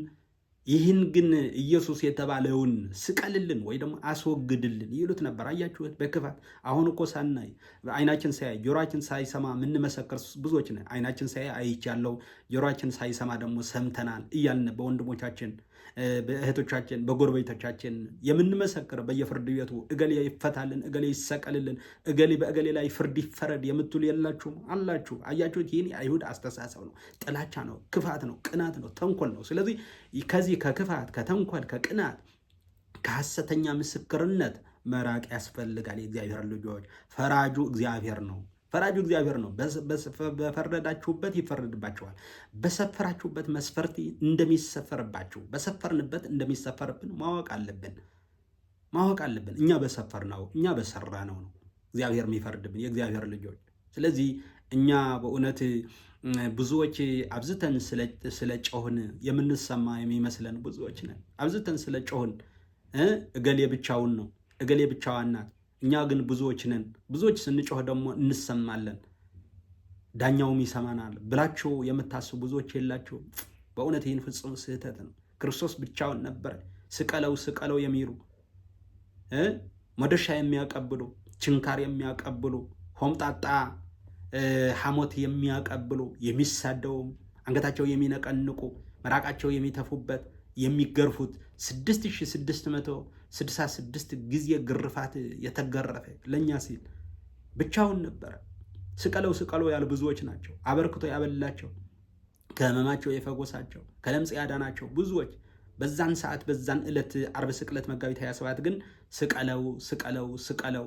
ይህን ግን ኢየሱስ የተባለውን ስቀልልን ወይ ደግሞ አስወግድልን ይሉት ነበር። አያችሁት በክፋት። አሁን እኮ ሳናይ አይናችን ሳያይ ጆሮአችን ሳይሰማ የምንመሰክር ብዙዎች ነን። አይናችን ሳያይ አይቻለው፣ ጆሮአችን ሳይሰማ ደግሞ ሰምተናል እያልን በወንድሞቻችን በእህቶቻችን በጎረቤቶቻችን የምንመሰክር በየፍርድ ቤቱ እገሌ ይፈታልን፣ እገሌ ይሰቀልልን፣ እገሌ በእገሌ ላይ ፍርድ ይፈረድ የምትሉ የላችሁም አላችሁ። አያችሁት? ይህን የአይሁድ አስተሳሰብ ነው፣ ጥላቻ ነው፣ ክፋት ነው፣ ቅናት ነው፣ ተንኮል ነው። ስለዚህ ከዚህ ከክፋት ከተንኮል ከቅናት ከሐሰተኛ ምስክርነት መራቅ ያስፈልጋል። የእግዚአብሔር ልጆች ፈራጁ እግዚአብሔር ነው። ፈራጁ እግዚአብሔር ነው። በፈረዳችሁበት ይፈረድባችኋል። በሰፈራችሁበት መስፈርት እንደሚሰፈርባችሁ በሰፈርንበት እንደሚሰፈርብን ማወቅ አለብን። እኛ በሰፈርነው እኛ በሰራነው ነው እግዚአብሔር የሚፈርድብን የእግዚአብሔር ልጆች። ስለዚህ እኛ በእውነት ብዙዎች አብዝተን ስለ ጮህን የምንሰማ የሚመስለን ብዙዎች ነን። አብዝተን ስለ ጮህን እገሌ ብቻውን ነው፣ እገሌ ብቻዋን ናት፣ እኛ ግን ብዙዎች ነን። ብዙዎች ስንጮህ ደግሞ እንሰማለን፣ ዳኛውም ይሰማናል ብላችሁ የምታስቡ ብዙዎች የላችሁ። በእውነት ይህን ፍጹም ስህተት ነው። ክርስቶስ ብቻውን ነበረ። ስቀለው የሚሉ መዶሻ የሚያቀብሉ፣ ችንካር የሚያቀብሉ፣ ሆምጣጣ ሐሞት የሚያቀብሉ፣ የሚሳደው፣ አንገታቸው የሚነቀንቁ፣ መራቃቸው የሚተፉበት፣ የሚገርፉት 6666 ጊዜ ግርፋት የተገረፈ ለእኛ ሲል ብቻውን ነበረ። ስቀለው ያሉ ብዙዎች ናቸው። አበርክቶ ያበላቸው፣ ከህመማቸው የፈወሳቸው፣ ከለምጽ ያዳናቸው ብዙዎች። በዛን ሰዓት በዛን ዕለት ዓርብ ስቅለት መጋቢት 27 ግን ስቀለው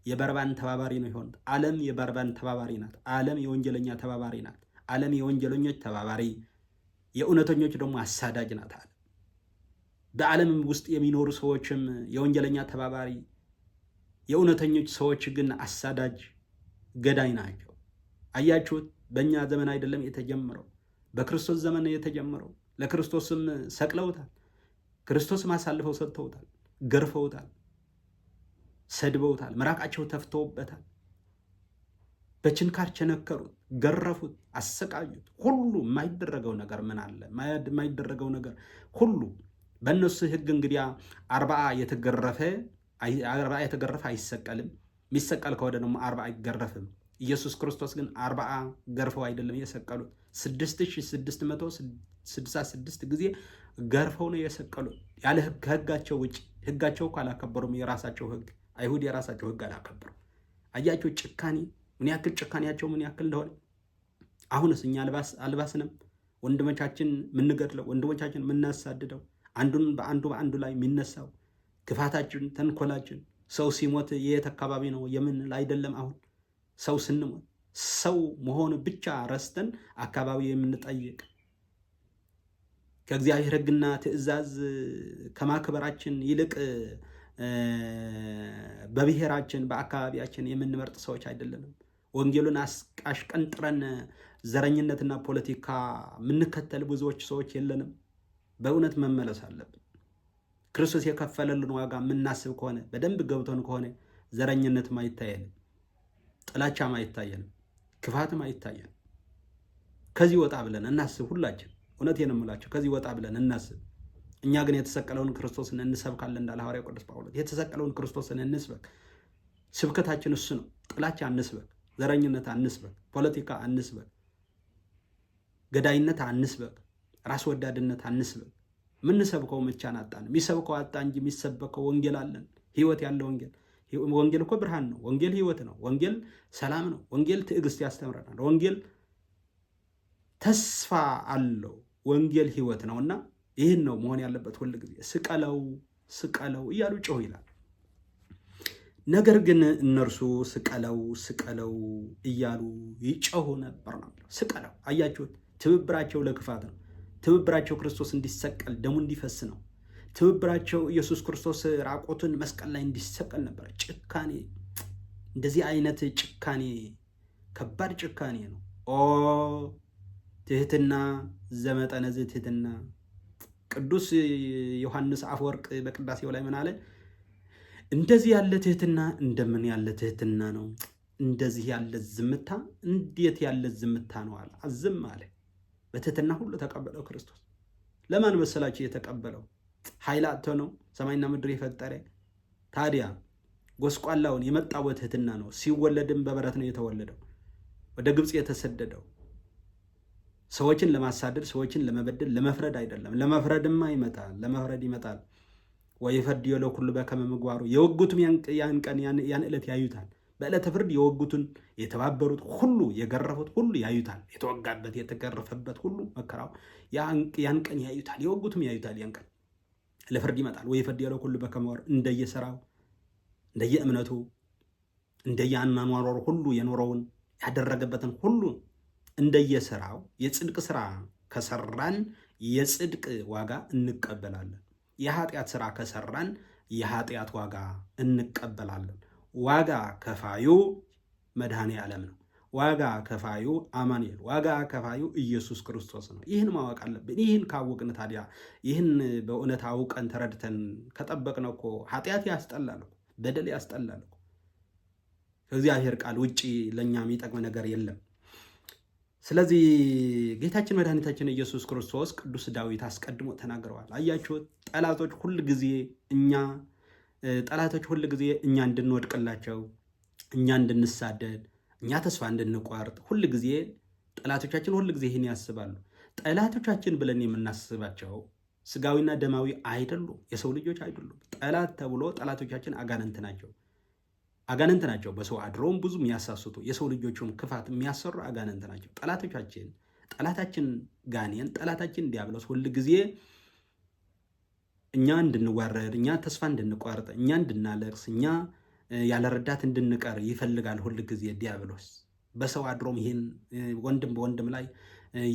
የበርባን ተባባሪ ነው የሆኑት። ዓለም የበርባን ተባባሪ ናት። ዓለም የወንጀለኛ ተባባሪ ናት። ዓለም የወንጀለኞች ተባባሪ፣ የእውነተኞች ደግሞ አሳዳጅ ናት። በዓለም ውስጥ የሚኖሩ ሰዎችም የወንጀለኛ ተባባሪ፣ የእውነተኞች ሰዎች ግን አሳዳጅ፣ ገዳይ ናቸው። አያችሁት? በእኛ ዘመን አይደለም የተጀመረው፣ በክርስቶስ ዘመን የተጀመረው። ለክርስቶስም ሰቅለውታል፣ ክርስቶስም አሳልፈው ሰጥተውታል፣ ገርፈውታል፣ ሰድበውታል፣ ምራቃቸው ተፍተውበታል፣ በችንካር ቸነከሩት፣ ገረፉት፣ አሰቃዩት። ሁሉ የማይደረገው ነገር ምን አለ? የማይደረገው ነገር ሁሉ በእነሱ ሕግ እንግዲያ 40 የተገረፈ አይሰቀልም። የሚሰቀል ከወደ ደግሞ 40 አይገረፍም። ኢየሱስ ክርስቶስ ግን 40 ገርፈው አይደለም የሰቀሉት፣ 6666 ጊዜ ገርፈው ነው የሰቀሉት። ያለ ከሕጋቸው ውጭ። ሕጋቸው እኮ አላከበሩም። የራሳቸው ሕግ አይሁድ የራሳቸው ሕግ አላከበሩም። አያቸው ጭካኔ ምን ያክል ጭካኔያቸው ምን ያክል እንደሆነ። አሁንስ እኛ አልባስንም ወንድሞቻችን የምንገድለው፣ ወንድሞቻችን የምናሳድደው፣ አንዱን በአንዱ ላይ የሚነሳው ክፋታችን፣ ተንኮላችን። ሰው ሲሞት የት አካባቢ ነው የምንል አይደለም። አሁን ሰው ስንሞት ሰው መሆኑ ብቻ ረስተን አካባቢ የምንጠይቅ ከእግዚአብሔር ሕግና ትእዛዝ ከማክበራችን ይልቅ በብሔራችን በአካባቢያችን የምንመርጥ ሰዎች አይደለንም። ወንጌሉን አሽቀንጥረን ዘረኝነትና ፖለቲካ የምንከተል ብዙዎች ሰዎች የለንም። በእውነት መመለስ አለብን። ክርስቶስ የከፈለልን ዋጋ የምናስብ ከሆነ በደንብ ገብቶን ከሆነ ዘረኝነትም አይታየንም፣ ጥላቻም አይታየንም፣ ክፋትም አይታየንም። ከዚህ ወጣ ብለን እናስብ። ሁላችን እውነቴን ነው የምላቸው፣ ከዚህ ወጣ ብለን እናስብ። እኛ ግን የተሰቀለውን ክርስቶስን እንሰብካለን እንዳለ ሐዋርያው ቅዱስ ጳውሎስ። የተሰቀለውን ክርስቶስን እንስበክ። ስብከታችን እሱ ነው። ጥላቻ አንስበክ፣ ዘረኝነት አንስበክ፣ ፖለቲካ አንስበክ፣ ገዳይነት አንስበክ፣ ራስ ወዳድነት አንስበክ። ምንሰብከው ብቻን አጣን። የሚሰብከው አጣ እንጂ የሚሰበከው ወንጌል አለን። ህይወት ያለው ወንጌል። ወንጌል እኮ ብርሃን ነው። ወንጌል ህይወት ነው። ወንጌል ሰላም ነው። ወንጌል ትዕግስት ያስተምረናል። ወንጌል ተስፋ አለው። ወንጌል ህይወት ነውና ይህን ነው መሆን ያለበት። ሁል ጊዜ ስቀለው ስቀለው እያሉ ጮህ ይላል። ነገር ግን እነርሱ ስቀለው ስቀለው እያሉ ይጮሁ ነበር ነው። ስቀለው አያችሁት? ትብብራቸው ለክፋት ነው። ትብብራቸው ክርስቶስ እንዲሰቀል ደሙ እንዲፈስ ነው። ትብብራቸው ኢየሱስ ክርስቶስ ራቆቱን መስቀል ላይ እንዲሰቀል ነበር። ጭካኔ፣ እንደዚህ አይነት ጭካኔ ከባድ ጭካኔ ነው። ኦ ትህትና ዘመጠነዝ ትህትና። ቅዱስ ዮሐንስ አፈወርቅ በቅዳሴው ላይ ምን አለ? እንደዚህ ያለ ትህትና እንደምን ያለ ትህትና ነው! እንደዚህ ያለ ዝምታ እንዴት ያለ ዝምታ ነው አለ። አዝም አለ። በትህትና ሁሉ ተቀበለው ክርስቶስ። ለማን መሰላችሁ የተቀበለው? ኃይል አጥቶ ነው ሰማይና ምድር የፈጠረ። ታዲያ ጎስቋላውን የመጣው በትህትና ነው። ሲወለድም በበረት ነው የተወለደው። ወደ ግብፅ የተሰደደው ሰዎችን ለማሳደድ፣ ሰዎችን ለመበደል፣ ለመፍረድ አይደለም። ለመፍረድማ ይመጣል፣ ለመፍረድ ይመጣል። ወይፈርድ ለኩሉ በከመ ምግባሩ። የወጉትም ያን ቀን ያን ዕለት ያዩታል። በዕለተ ፍርድ የወጉትን የተባበሩት ሁሉ የገረፉት ሁሉ ያዩታል። የተወጋበት የተገረፈበት ሁሉ መከራው ያን ቀን ያዩታል። የወጉትም ያዩታል። ያን ቀን ለፍርድ ይመጣል። ወይፈርድ ለኩሉ በከመ ምግባሩ። እንደየሥራው እንደየእምነቱ እንደየአኗኗሩ ሁሉ የኖረውን ያደረገበትን ሁሉ እንደየሥራው የጽድቅ ሥራ ከሰራን የጽድቅ ዋጋ እንቀበላለን። የኃጢአት ሥራ ከሰራን የኃጢአት ዋጋ እንቀበላለን። ዋጋ ከፋዩ መድኃኔ ዓለም ነው። ዋጋ ከፋዩ አማኑኤል፣ ዋጋ ከፋዩ ኢየሱስ ክርስቶስ ነው። ይህን ማወቅ አለብን። ይህን ካወቅን ታዲያ ይህን በእውነት አውቀን ተረድተን ከጠበቅነው እኮ ኃጢአት ያስጠላል፣ በደል ያስጠላል። ከእግዚአብሔር ቃል ውጭ ለእኛ የሚጠቅም ነገር የለም። ስለዚህ ጌታችን መድኃኒታችን ኢየሱስ ክርስቶስ ቅዱስ ዳዊት አስቀድሞ ተናግረዋል። አያችሁት? ጠላቶች ሁል ጊዜ እኛ እንድንወድቅላቸው፣ እኛ እንድንሳደድ፣ እኛ ተስፋ እንድንቆርጥ ሁል ጊዜ ጠላቶቻችን ሁል ጊዜ ይህን ያስባሉ። ጠላቶቻችን ብለን የምናስባቸው ስጋዊና ደማዊ አይደሉም፣ የሰው ልጆች አይደሉም። ጠላት ተብሎ ጠላቶቻችን አጋንንት ናቸው። በሰው አድሮም ብዙ የሚያሳስቱ የሰው ልጆቹም ክፋት የሚያሰሩ አጋንንት ናቸው። ጠላታችን ጋኔን፣ ጠላታችን ዲያብሎስ ሁል ጊዜ እኛ እንድንዋረድ፣ እኛ ተስፋ እንድንቆርጥ፣ እኛ እንድናለቅስ፣ እኛ ያለ ረዳት እንድንቀር ይፈልጋል። ሁል ጊዜ ዲያብሎስ በሰው አድሮም ይህን ወንድም በወንድም ላይ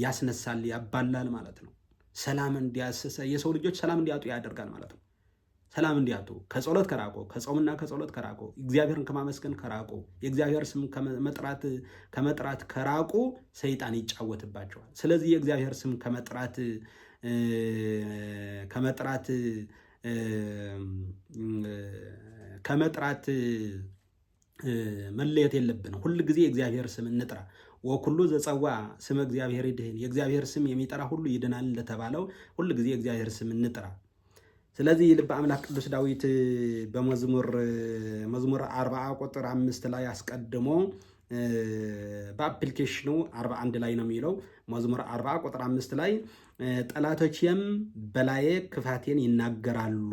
ያስነሳል፣ ያባላል ማለት ነው። የሰው ልጆች ሰላም እንዲያጡ ያደርጋል ማለት ነው። ሰላም እንዲያጡ ከጸሎት ከራቁ፣ ከጾምና ከጸሎት ከራቁ፣ እግዚአብሔርን ከማመስገን ከራቁ፣ የእግዚአብሔር ስም ከመጥራት ከራቁ ሰይጣን ይጫወትባቸዋል። ስለዚህ የእግዚአብሔር ስም ከመጥራት መለየት የለብንም። ሁል ጊዜ የእግዚአብሔር ስም እንጥራ። ወኩሉ ዘጸዋ ስም እግዚአብሔር ይድህን፣ የእግዚአብሔር ስም የሚጠራ ሁሉ ይድናል እንደተባለው ሁል ጊዜ የእግዚአብሔር ስም እንጥራ። ስለዚህ ልበ አምላክ ቅዱስ ዳዊት በመዝሙር 40 ቁጥር 5 ላይ አስቀድሞ በአፕሊኬሽኑ 41 ላይ ነው የሚለው። መዝሙር 40 ቁጥር 5 ላይ ጠላቶቼም በላዬ ክፋቴን ይናገራሉ፣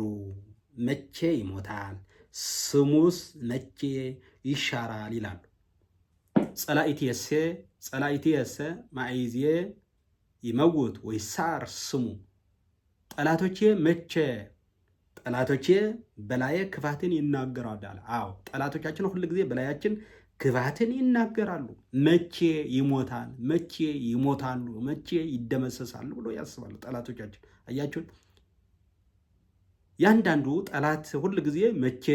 መቼ ይሞታል? ስሙስ መቼ ይሻራል? ይላሉ። ጸላኢትየሰ ማይዜ ይመውት ወይሳር ስሙ። ጠላቶቼ በላዬ ክፋትን ይናገራሉ። አዎ ጠላቶቻችን ሁል ጊዜ በላያችን ክፋትን ይናገራሉ። መቼ ይሞታል? መቼ ይሞታሉ? መቼ ይደመሰሳሉ ብሎ ያስባሉ ጠላቶቻችን። አያችሁት? ያንዳንዱ ጠላት ሁል ጊዜ መቼ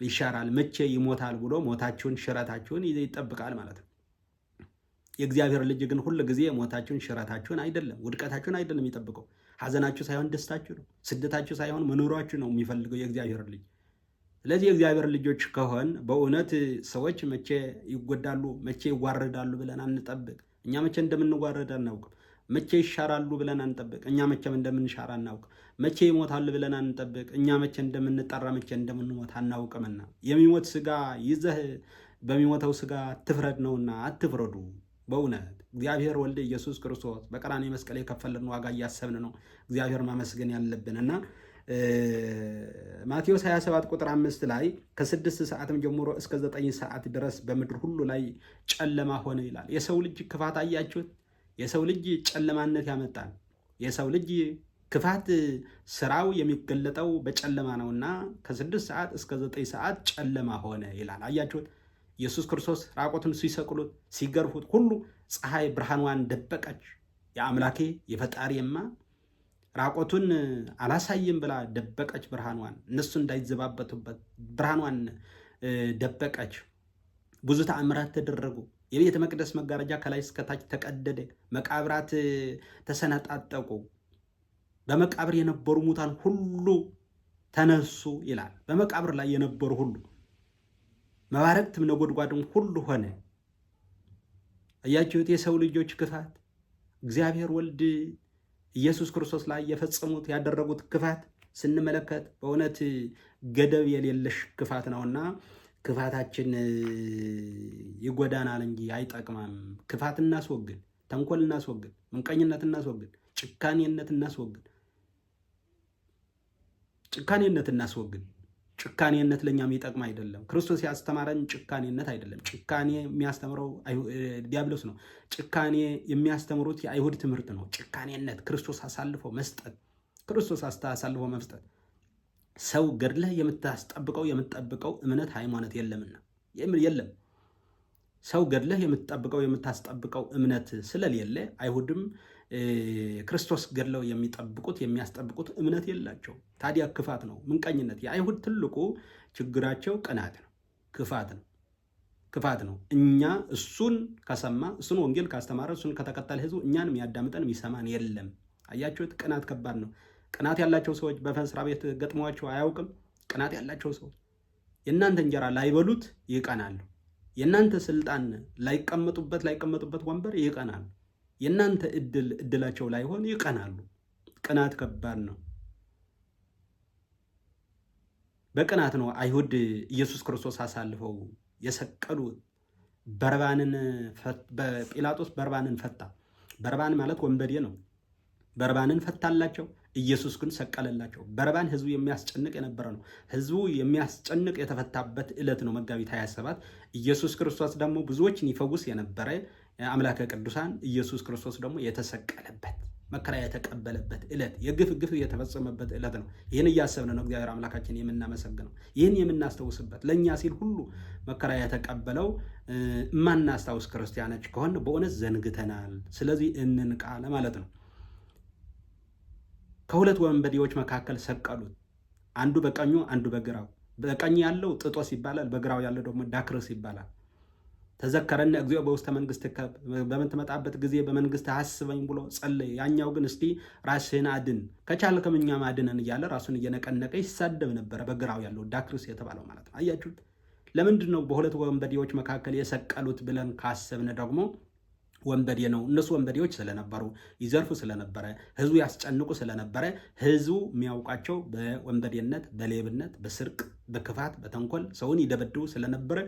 ይሻራል፣ መቼ ይሞታል ብሎ ሞታችሁን፣ ሽረታችሁን ይጠብቃል ማለት ነው። የእግዚአብሔር ልጅ ግን ሁል ጊዜ ሞታችሁን፣ ሽረታችሁን አይደለም፣ ውድቀታችሁን አይደለም የሚጠብቀው። ሐዘናችሁ ሳይሆን ደስታችሁ ነው። ስደታችሁ ሳይሆን መኖሯችሁ ነው የሚፈልገው የእግዚአብሔር ልጅ። ስለዚህ የእግዚአብሔር ልጆች ከሆን በእውነት ሰዎች መቼ ይጎዳሉ፣ መቼ ይዋረዳሉ ብለን አንጠብቅ። እኛ መቼ እንደምንዋረድ አናውቅም። መቼ ይሻራሉ ብለን አንጠብቅ። እኛ መቼም እንደምንሻር አናውቅ። መቼ ይሞታሉ ብለን አንጠብቅ። እኛ መቼ እንደምንጠራ መቼ እንደምንሞት አናውቅምና የሚሞት ስጋ ይዘህ በሚሞተው ስጋ አትፍረድ ነውና አትፍረዱ። በእውነት እግዚአብሔር ወልድ ኢየሱስ ክርስቶስ በቀራንዮ መስቀል የከፈለን ዋጋ እያሰብን ነው እግዚአብሔር ማመስገን ያለብንና ማቴዎስ 27 ቁጥር 5 ላይ ከ6 ሰዓትም ጀምሮ እስከ 9 ሰዓት ድረስ በምድር ሁሉ ላይ ጨለማ ሆነ ይላል። የሰው ልጅ ክፋት አያችሁት? የሰው ልጅ ጨለማነት ያመጣል። የሰው ልጅ ክፋት ስራው የሚገለጠው በጨለማ ነውና ከ6 ሰዓት እስከ 9 ሰዓት ጨለማ ሆነ ይላል። አያችሁት? ኢየሱስ ክርስቶስ ራቆቱን ሲሰቅሉት ሲገርፉት ሁሉ ፀሐይ ብርሃኗን ደበቀች። የአምላኬ የፈጣሪማ ራቆቱን አላሳይም ብላ ደበቀች ብርሃኗን። እነሱ እንዳይዘባበቱበት ብርሃኗን ደበቀች። ብዙ ተአምራት ተደረጉ። የቤተ መቅደስ መጋረጃ ከላይ እስከታች ተቀደደ። መቃብራት ተሰነጣጠቁ። በመቃብር የነበሩ ሙታን ሁሉ ተነሱ ይላል። በመቃብር ላይ የነበሩ ሁሉ መባረቅትም ነጎድጓድም ሁሉ ሆነ። አያችሁት? የሰው ልጆች ክፋት እግዚአብሔር ወልድ ኢየሱስ ክርስቶስ ላይ የፈጸሙት ያደረጉት ክፋት ስንመለከት በእውነት ገደብ የሌለሽ ክፋት ነውና ክፋታችን ይጎዳናል እንጂ አይጠቅማም። ክፋት እናስወግድ፣ ተንኮል እናስወግድ፣ ምንቀኝነት እናስወግድ፣ ጭካኔነት እናስወግድ። ጭካኔነት ለእኛ የሚጠቅም አይደለም። ክርስቶስ ያስተማረን ጭካኔነት አይደለም። ጭካኔ የሚያስተምረው ዲያብሎስ ነው። ጭካኔ የሚያስተምሩት የአይሁድ ትምህርት ነው። ጭካኔነት ክርስቶስ አሳልፎ መስጠት። ሰው ገድለህ የምትጠብቀው እምነት ሃይማኖት የለምና የለም። ሰው ገድለህ የምታስጠብቀው እምነት ስለሌለ አይሁድም ክርስቶስ ገድለው የሚያስጠብቁት እምነት የላቸው። ታዲያ ክፋት ነው፣ ምንቀኝነት። የአይሁድ ትልቁ ችግራቸው ቅናት ነው፣ ክፋት ነው። እኛ እሱን ከሰማ እሱን ወንጌል ካስተማረ እሱን ከተከተለ ህዝቡ እኛን የሚያዳምጠን የሚሰማን የለም። አያችሁት? ቅናት ከባድ ነው። ቅናት ያላቸው ሰዎች በመስሪያ ቤት ገጥሟቸው አያውቅም? ቅናት ያላቸው ሰዎች የእናንተ እንጀራ ላይበሉት ይቀናሉ። የእናንተ ስልጣን ላይቀመጡበት ወንበር ይቀናሉ። የእናንተ እድላቸው ላይሆን ይቀናሉ። ቅናት ከባድ ነው። በቅናት ነው አይሁድ ኢየሱስ ክርስቶስ አሳልፈው የሰቀሉት። ጲላጦስ በርባንን ፈታ። በርባን ማለት ወንበዴ ነው። በርባንን ፈታላቸው፣ ኢየሱስ ግን ሰቀለላቸው። በርባን ህዝቡ የሚያስጨንቅ የነበረ ነው። ህዝቡ የሚያስጨንቅ የተፈታበት ዕለት ነው መጋቢት 27። ኢየሱስ ክርስቶስ ደግሞ ብዙዎችን ይፈውስ የነበረ አምላከ ቅዱሳን ኢየሱስ ክርስቶስ ደግሞ የተሰቀለበት መከራ የተቀበለበት ዕለት፣ ግፍ የተፈጸመበት ዕለት ነው። ይህን እያሰብን ነው እግዚአብሔር አምላካችን የምናመሰግነው፣ ይህን የምናስታውስበት። ለእኛ ሲል ሁሉ መከራ የተቀበለው ማናስታውስ ክርስቲያኖች ከሆን በእውነት ዘንግተናል። ስለዚህ እንንቃ ለማለት ነው። ከሁለት ወንበዴዎች መካከል ሰቀሉት። አንዱ በቀኙ አንዱ በግራው። በቀኝ ያለው ጥጦስ ይባላል፣ በግራው ያለው ደግሞ ዳክርስ ይባላል። ተዘከረነ እግዚኦ በውስተ መንግሥትከ፣ በምትመጣበት ጊዜ በመንግስት አስበኝ ብሎ ጸለየ። ያኛው ግን እስቲ ራስህን አድን ከቻልክም እኛም አድነን እያለ ራሱን እየነቀነቀ ይሳደብ ነበረ፣ በግራው ያለው ዳክርስ የተባለው ማለት ነው። አያችሁት? ለምንድን ነው በሁለት ወንበዴዎች መካከል የሰቀሉት ብለን ካሰብን ደግሞ ወንበዴ ነው። እነሱ ወንበዴዎች ስለነበሩ ይዘርፉ ስለነበረ ህዝቡ ያስጨንቁ ስለነበረ ህዝቡ የሚያውቃቸው በወንበዴነት፣ በሌብነት፣ በስርቅ፣ በክፋት፣ በተንኮል ሰውን ይደበድቡ ስለነበረ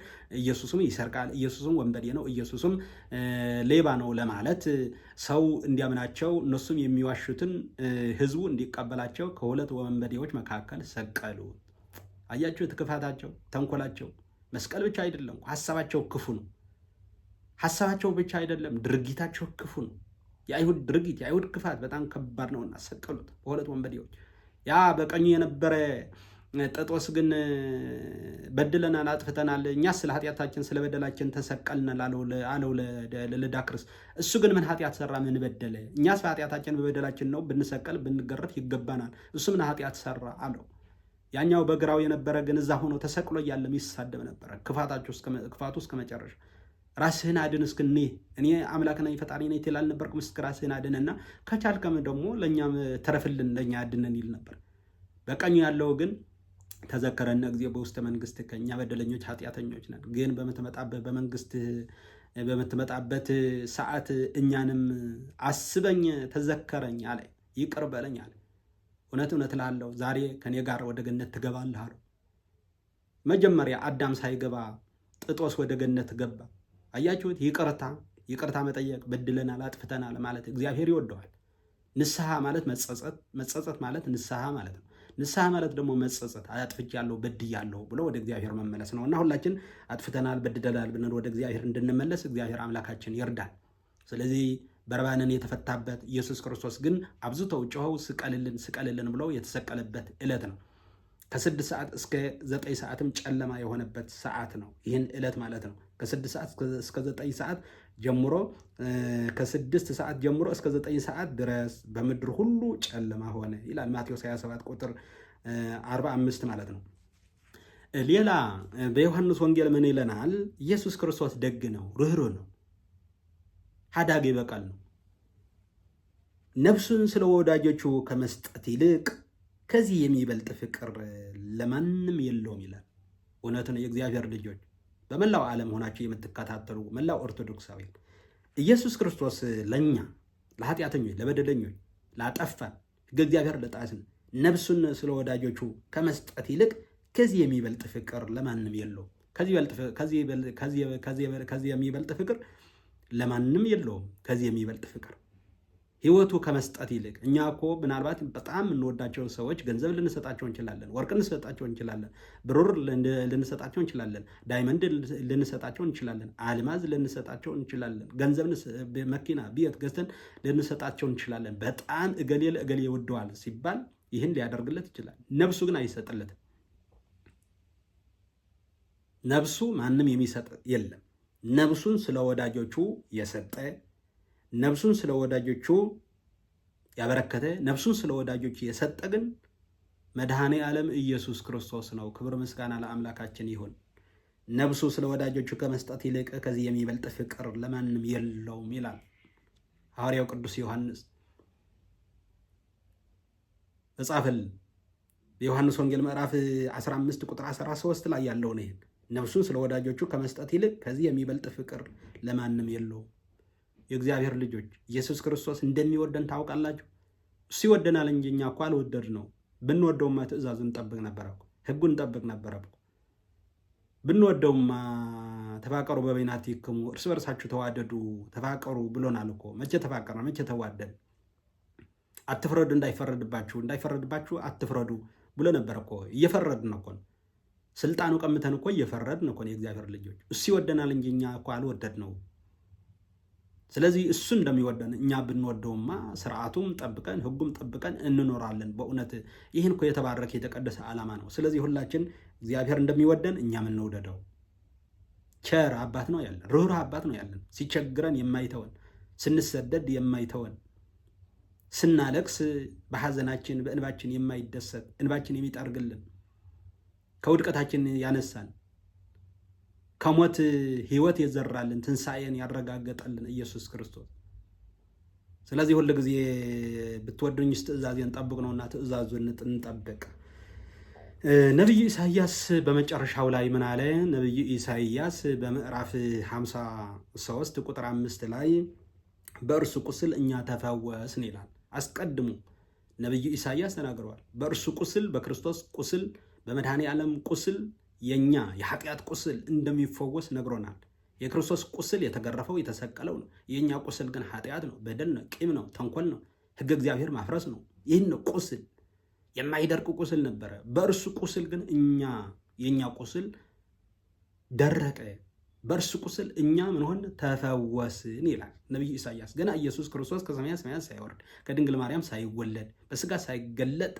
ኢየሱስም ይሰርቃል፣ ኢየሱስም ወንበዴ ነው፣ ኢየሱስም ሌባ ነው ለማለት ሰው እንዲያምናቸው እነሱም የሚዋሹትን ህዝቡ እንዲቀበላቸው ከሁለት ወንበዴዎች መካከል ሰቀሉ። አያችሁት? ክፋታቸው፣ ተንኮላቸው። መስቀል ብቻ አይደለም፣ ሀሳባቸው ክፉ ነው። ሀሳባቸው ብቻ አይደለም፣ ድርጊታቸው ክፉ ነው። የአይሁድ ድርጊት፣ የአይሁድ ክፋት በጣም ከባድ ነውና ሰቀሉት በሁለት ወንበዴዎች። ያ በቀኙ የነበረ ጥጦስ ግን በድለናል፣ አጥፍተናል፣ እኛ ስለ ኃጢአታችን ስለ በደላችን ተሰቀልናል አለው ለዳክርስ። እሱ ግን ምን ኃጢአት ሰራ? ምን በደለ? እኛስ በኃጢአታችን በበደላችን ነው ብንሰቀል ብንገረፍ ይገባናል፣ እሱ ምን ኃጢአት ሰራ አለው። ያኛው በግራው የነበረ ግን እዛ ሆኖ ተሰቅሎ እያለም ይሳደብ ነበረ። ክፋቱ እስከ መጨረሻ። ራስህን አድን እስክኔ እኔ አምላክ ነኝ ፈጣሪ ነኝ ትል አልነበርኩም? እስከ ራስህን አድንና ከቻልከም ደግሞ ለእኛም ተረፍልን፣ ለእኛ አድነን ይል ነበር። በቀኙ ያለው ግን ተዘከረነ እግዚኦ በውስተ መንግሥትከ፣ እኛ በደለኞች ኃጢአተኞች ነን፣ ግን በምትመጣበት በመንግስትህ በምትመጣበት ሰዓት እኛንም አስበኝ ተዘከረኝ አለ፣ ይቅር በለኝ አለ። እውነት እውነት እልሃለሁ ዛሬ ከኔ ጋር ወደ ገነት ትገባለህ አለው። መጀመሪያ አዳም ሳይገባ ጥጦስ ወደ ገነት ገባ። አያችሁት? ይቅርታ መጠየቅ፣ በድለናል፣ አጥፍተናል ማለት እግዚአብሔር ይወደዋል። ንስሐ ማለት መጸጸት ማለት ንስሐ ማለት ነው። ንስሐ ማለት ደግሞ መጸጸት፣ አጥፍቻለሁ፣ በድያለሁ ብሎ ወደ እግዚአብሔር መመለስ ነው እና ሁላችን አጥፍተናል፣ በድለናል ብለን ወደ እግዚአብሔር እንድንመለስ እግዚአብሔር አምላካችን ይርዳል። ስለዚህ በርባንን የተፈታበት ኢየሱስ ክርስቶስ ግን አብዝተው ጮኸው ስቀልልን ብለው የተሰቀለበት ዕለት ነው። ከ6 ሰዓት እስከ 9 ሰዓትም ጨለማ የሆነበት ሰዓት ነው። ይህን ዕለት ማለት ነው። ከ6 ሰዓት እስከ 9 ሰዓት ጀምሮ ከ6 ሰዓት ጀምሮ እስከ 9 ሰዓት ድረስ በምድር ሁሉ ጨለማ ሆነ ይላል ማቴዎስ 27 ቁጥር 45 ማለት ነው። ሌላ በዮሐንስ ወንጌል ምን ይለናል? ኢየሱስ ክርስቶስ ደግ ነው፣ ርኅሩህ ነው፣ ሀዳጌ በቀል ነው። ነፍሱን ስለ ወዳጆቹ ከመስጠት ይልቅ ከዚህ የሚበልጥ ፍቅር ለማንም የለውም ይላል። እውነት ነው። የእግዚአብሔር ልጆች በመላው ዓለም ሆናችሁ የምትከታተሉ መላው ኦርቶዶክሳውያን ኢየሱስ ክርስቶስ ለእኛ ለኃጢአተኞች፣ ለበደለኞች፣ ላጠፋን ሕገ እግዚአብሔር ለጣስን ነፍሱን ስለ ወዳጆቹ ከመስጠት ይልቅ ከዚህ የሚበልጥ ፍቅር ለማንም የለውም። ከዚህ የሚበልጥ ፍቅር ለማንም የለውም። ከዚህ የሚበልጥ ፍቅር ህይወቱ ከመስጠት ይልቅ እኛ እኮ ምናልባት በጣም እንወዳቸው ሰዎች ገንዘብ ልንሰጣቸው እንችላለን፣ ወርቅ ልንሰጣቸው እንችላለን፣ ብሩር ልንሰጣቸው እንችላለን፣ ዳይመንድ ልንሰጣቸው እንችላለን፣ አልማዝ ልንሰጣቸው እንችላለን፣ ገንዘብ፣ መኪና፣ ቤት ገዝተን ልንሰጣቸው እንችላለን። በጣም እገሌ ለእገሌ ይወደዋል ሲባል ይህን ሊያደርግለት ይችላል። ነፍሱ ግን አይሰጥለትም። ነፍሱ ማንም የሚሰጥ የለም። ነፍሱን ስለ ወዳጆቹ የሰጠ፣ ነፍሱን ስለ ወዳጆቹ ያበረከተ፣ ነፍሱን ስለ ወዳጆቹ የሰጠ ግን መድኃኔ ዓለም ኢየሱስ ክርስቶስ ነው። ክብር ምስጋና ለአምላካችን ይሁን። ነፍሱ ስለ ወዳጆቹ ከመስጠት ይልቅ ከዚህ የሚበልጥ ፍቅር ለማንም የለውም ይላል ሐዋርያው ቅዱስ ዮሐንስ ተጻፈልን። በዮሐንስ ወንጌል ምዕራፍ 15 ቁጥር 13 ላይ ያለውን ይሄን ነፍሱን ስለ ወዳጆቹ ከመስጠት ይልቅ ከዚህ የሚበልጥ ፍቅር ለማንም የለውም። የእግዚአብሔር ልጆች ኢየሱስ ክርስቶስ እንደሚወደን ታውቃላችሁ። እሱ ይወደናል እንጂ እኛ እኮ አልወደድ ነው። ብንወደውማ ትእዛዙን እንጠብቅ ነበረ፣ ሕጉን እንጠብቅ ነበረ። ብንወደውማ ተፋቀሩ በበይናቲክሙ፣ እርስ በርሳችሁ ተዋደዱ፣ ተፋቀሩ ብሎናል እኮ። መቼ ተፋቀርን? መቼ ተዋደን? አትፍረዱ እንዳይፈረድባችሁ አትፍረዱ ብሎ ነበር እኮ። እየፈረድን እኮ ነው። ስልጣኑ ቀምተን እኮ እየፈረድን እኮ ነው። የእግዚአብሔር ልጆች እሱ ይወደናል እንጂ እኛ እኮ አልወደድ ነው። ስለዚህ እሱ እንደሚወደን እኛ ብንወደውማ ስርዓቱም ጠብቀን ሕጉም ጠብቀን እንኖራለን። በእውነት ይህን እኮ የተባረከ የተቀደሰ ዓላማ ነው። ስለዚህ ሁላችን እግዚአብሔር እንደሚወደን እኛ የምንወደደው ቸር አባት ነው ያለን፣ ርኅሩህ አባት ነው ያለን። ሲቸግረን የማይተወን፣ ስንሰደድ የማይተወን፣ ስናለቅስ በሐዘናችን በእንባችን የማይደሰት፣ እንባችን የሚጠርግልን፣ ከውድቀታችን ያነሳን፣ ከሞት ሕይወት የዘራልን፣ ትንሣኤን ያረጋገጠልን ኢየሱስ ክርስቶስ። ስለዚህ ሁል ጊዜ ብትወዱኝስ ትእዛዜን ጠብቅ ነውና ትእዛዙን እንጠብቅ። ነቢዩ ኢሳይያስ በመጨረሻው ላይ ምን አለ? ነቢዩ ኢሳይያስ በምዕራፍ 53 ቁጥር 5 ላይ በእርሱ ቁስል እኛ ተፈወስን ይላል። አስቀድሞ ነቢዩ ኢሳይያስ ተናግረዋል። በእርሱ ቁስል፣ በክርስቶስ ቁስል፣ በመድኃኔ ዓለም ቁስል የኛ የኃጢአት ቁስል እንደሚፈወስ ነግሮናል። የክርስቶስ ቁስል የተገረፈው የተሰቀለው ነው። የኛ ቁስል ግን ኃጢአት ነው፣ በደል ነው፣ ቂም ነው፣ ተንኮል ነው፣ ሕገ እግዚአብሔር ማፍረስ ነው። ይህን ቁስል የማይደርቅ ቁስል ነበረ። በእርሱ ቁስል ግን የኛ ቁስል ደረቀ። በእርሱ ቁስል እኛ ምን ሆን? ተፈወስን ይላል ነቢዩ ኢሳይያስ። ገና ኢየሱስ ክርስቶስ ከሰማያት ሳይወርድ ከድንግል ማርያም ሳይወለድ በስጋ ሳይገለጥ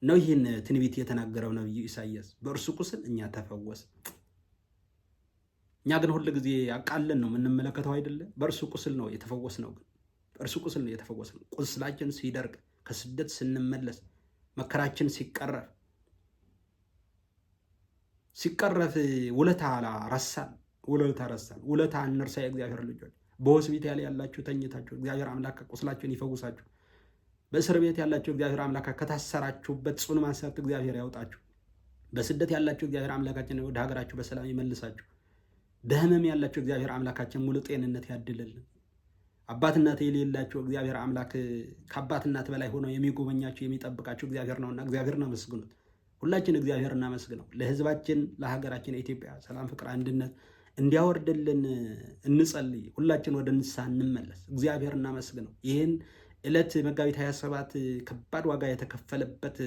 ነው ይህን ትንቢት የተናገረው ነቢዩ ኢሳይያስ። በእርሱ ቁስል እኛ ተፈወስን። እኛ ግን ሁል ጊዜ አቃለን ነው የምንመለከተው አይደለ? በእርሱ ቁስል ነው የተፈወስነው። ግን በእርሱ ቁስል ነው የተፈወስነው። ቁስላችን ሲደርቅ፣ ከስደት ስንመለስ፣ መከራችን ሲቀረፍ ውለታ ረሳን። ውለታ እንርሳ። የእግዚአብሔር ልጆች በሆስፒታል ያላችሁ ተኝታችሁ እግዚአብሔር አምላክ ቁስላችሁን ይፈውሳችሁ። በእስር ቤት ያላችሁ እግዚአብሔር አምላክ ከታሰራችሁበት ጽኑ ማንሳት እግዚአብሔር ያውጣችሁ። በስደት ያላችሁ እግዚአብሔር አምላካችን ወደ ሀገራችሁ በሰላም ይመልሳችሁ። በህመም ያላቸው እግዚአብሔር አምላካችን ሙሉ ጤንነት ያድልልን። አባትናት የሌላቸው እግዚአብሔር አምላክ ከአባትናት በላይ ሆኖ የሚጎበኛቸው የሚጠብቃቸው እግዚአብሔር ነውና እግዚአብሔርን አመስግኑት። ሁላችን እግዚአብሔር እናመስግነው። ለህዝባችን ለሀገራችን ኢትዮጵያ ሰላም፣ ፍቅር፣ አንድነት እንዲያወርድልን እንጸልይ። ሁላችን ወደ ንስሐ እንመለስ። እግዚአብሔር እናመስግነው። ይህን ዕለት መጋቢት 27 ከባድ ዋጋ የተከፈለበት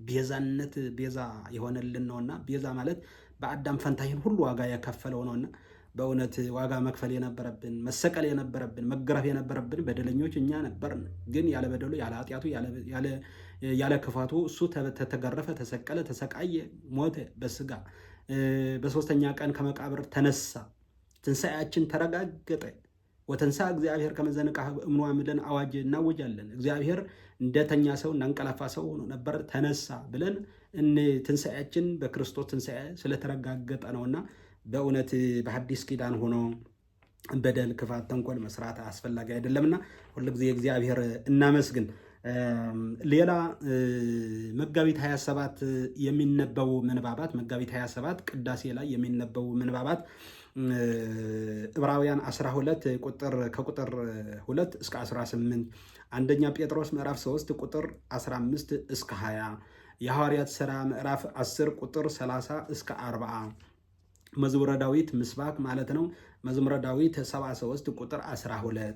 ቤዛነት ቤዛ የሆነልን ነውና ቤዛ ማለት በአዳም ፈንታ ይህን ሁሉ ዋጋ የከፈለው ነውና በእውነት ዋጋ መክፈል የነበረብን መሰቀል የነበረብን መገረፍ የነበረብን በደለኞች እኛ ነበርን። ግን ያለ በደሉ ያለ ኃጢአቱ ያለ ክፋቱ እሱ ተገረፈ፣ ተሰቀለ፣ ተሰቃየ፣ ሞተ በስጋ በሶስተኛ ቀን ከመቃብር ተነሳ። ትንሣኤያችን ተረጋገጠ። ወተንሳ እግዚአብሔር ከመዘንቃ እምኗ ምለን አዋጅ እናውጃለን። እግዚአብሔር እንደተኛ ሰው እንዳንቀላፋ ሰው ሆኖ ነበር፣ ተነሳ ብለን ትንሣኤያችን በክርስቶስ ትንሣኤ ስለተረጋገጠ ነውና በእውነት በሐዲስ ኪዳን ሆኖ በደል፣ ክፋት፣ ተንኮል መስራት አስፈላጊ አይደለምና ሁልጊዜ እግዚአብሔር እናመስግን። ሌላ መጋቢት 27 የሚነበቡ ምንባባት መጋቢት 27 ቅዳሴ ላይ የሚነበቡ ምንባባት ዕብራውያን 12 ከቁጥር 2 እስከ 18፣ አንደኛ ጴጥሮስ ምዕራፍ 3 ቁጥር 15 እስከ 20፣ የሐዋርያት ሥራ ምዕራፍ 10 ቁጥር 30 እስከ 40፣ መዝሙረ ዳዊት ምስባክ ማለት ነው። መዝሙረ ዳዊት 73 ቁጥር 12፣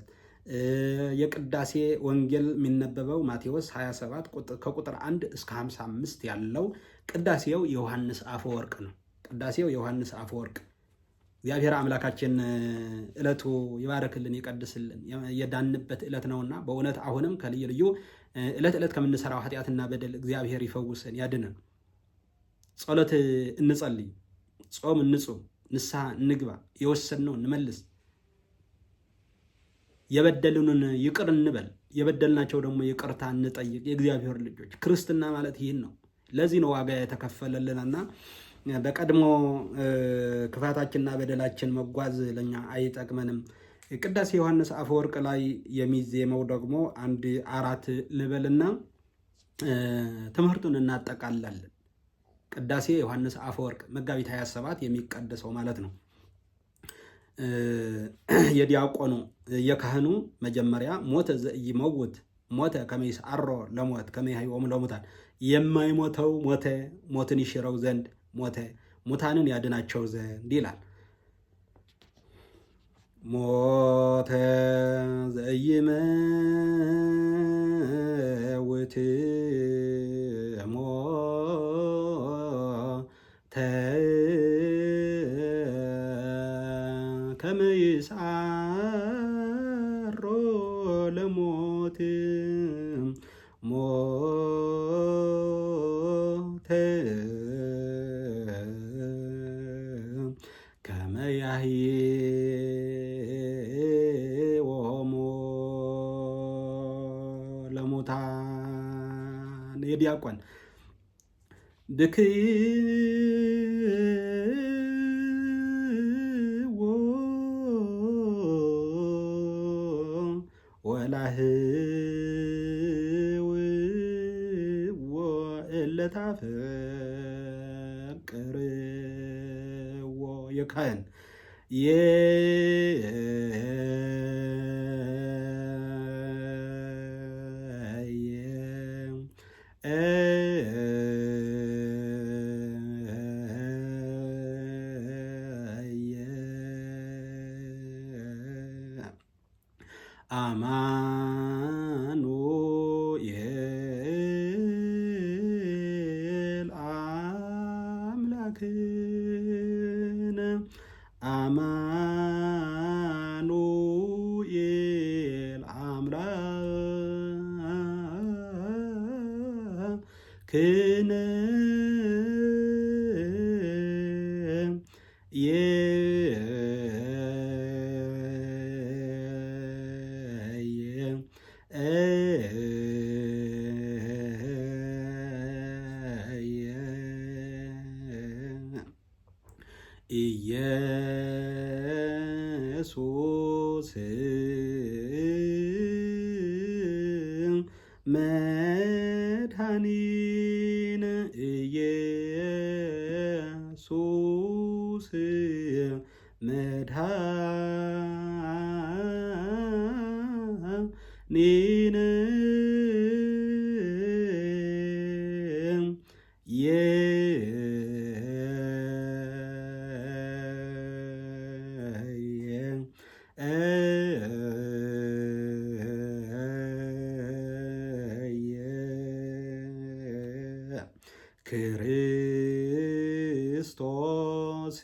የቅዳሴ ወንጌል የሚነበበው ማቴዎስ 27 ከቁጥር 1 እስከ 55 ያለው ቅዳሴው ዮሐንስ አፈወርቅ ነው። ቅዳሴው ዮሐንስ አፈወርቅ። እግዚአብሔር አምላካችን ዕለቱ ይባረክልን ይቀድስልን። የዳንበት ዕለት ነውና በእውነት አሁንም ከልዩ ልዩ ዕለት ከምንሰራው ኃጢአትና በደል እግዚአብሔር ይፈውሰን ያድነን። ጸሎት እንጸልይ፣ ጾም እንጹም፣ ንስሐ እንግባ፣ የወሰንነው እንመልስ፣ የበደሉንን ይቅር እንበል፣ የበደልናቸው ደግሞ ይቅርታ እንጠይቅ። የእግዚአብሔር ልጆች ክርስትና ማለት ይህን ነው። ለዚህ ነው ዋጋ የተከፈለልንና በቀድሞ ክፋታችንና በደላችን መጓዝ ለኛ አይጠቅመንም። ቅዳሴ ዮሐንስ አፈወርቅ ላይ የሚዜመው ደግሞ 1-4 ልበልና ትምህርቱን እናጠቃላለን። ቅዳሴ ዮሐንስ አፈወርቅ መጋቢት 27 የሚቀደሰው ማለት ነው። የዲያቆኑ የካህኑ መጀመሪያ ሞተ ዘኢይመውት ሞተ ከመ ይስዓሮ ለሞት ከመ ይሕይዎሙ ለሙታን፣ የማይሞተው ሞተ ሞትን ይሽረው ዘንድ ሞተ ሙታንን ያድናቸው ዘንድ ይላል። ሞተ ዘኢይመውት ሞተ ከመ ይስዓሮ ለሞት ሞተ ከመ ያሕይዎሙ ለሙታን። የዲያቆን ብክይዎ ወላህውዎ እለ ታፈቅርዎ። የካህን አማኑኤል አምላክነ አማኑኤል አምላክነ ኢየሱስ መድኃኒነ ኢየሱስ መድኃኒነ ክርስቶስ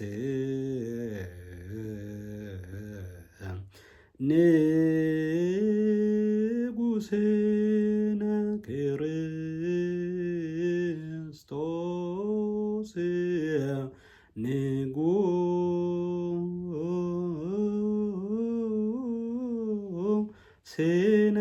ንጉሥነ ክርስቶስ ንጉሥነ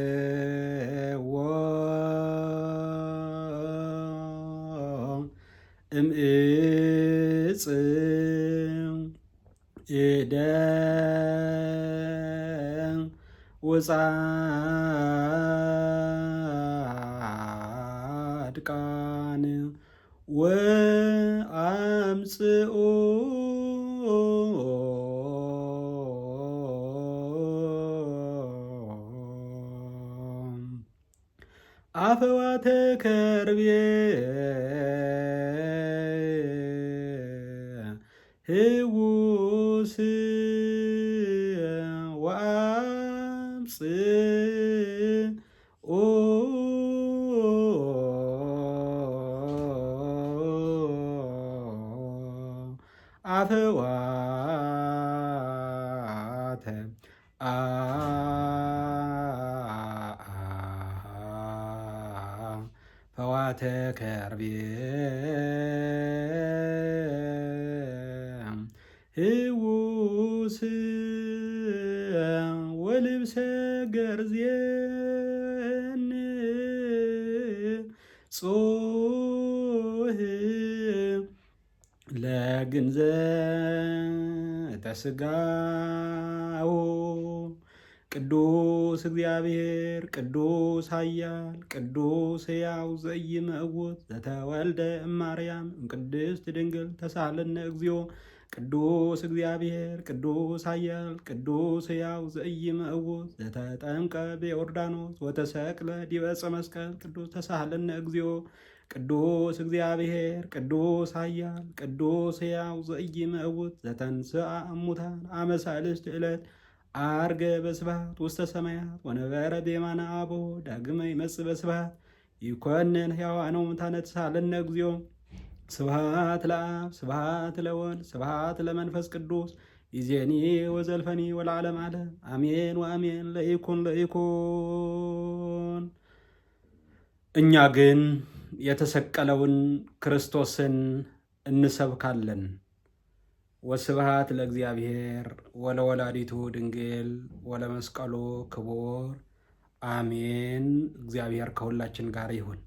አውረድዎ እምዕፅ እደ ወጻድቃን ወአምጽኡ አፈዋተ ከርቤ ህውስ ወአምጽኡ አፈዋተ ፈዋተ ከርቤ ህውስ ወልብሰ ገርዜን ጾህ ለግንዘተ ሥጋው ቅዱስ እግዚአብሔር ቅዱስ ኃያል ቅዱስ ሕያው ዘኢይመውት ዘተወልደ እማርያም እምቅድስት ድንግል ተሳሃለነ እግዚኦ። ቅዱስ እግዚአብሔር ቅዱስ ኃያል ቅዱስ ሕያው ዘኢይመውት ዘተጠምቀ በዮርዳኖስ ወተሰቅለ ዲበ ዕፀ መስቀል ቅዱስ ተሳሃለነ እግዚኦ። ቅዱስ እግዚአብሔር ቅዱስ ኃያል ቅዱስ ሕያው ዘኢይመውት ዘተንሥአ እሙታን አመ ሣልስት ዕለት አርገ በስብሐት ውስተ ሰማያት ወነበረ በየማነ አብዮ ዳግመ ይመጽእ በስብሐት ይኰንን ሕያዋነ ወሙታነ ተሳሃለነ እግዚኦ። ስብሐት ለአብ ስብሐት ለወልድ ስብሐት ለመንፈስ ቅዱስ ይእዜኒ ወዘልፈኒ ወለዓለመ ዓለም አሜን ወአሜን። ለኢኩን ለኢኩን። እኛ ግን የተሰቀለውን ክርስቶስን እንሰብካለን። ወስብሐት ለእግዚአብሔር ወለወላዲቱ ድንግል ወለመስቀሉ ክቡር አሜን። እግዚአብሔር ከሁላችን ጋር ይሁን።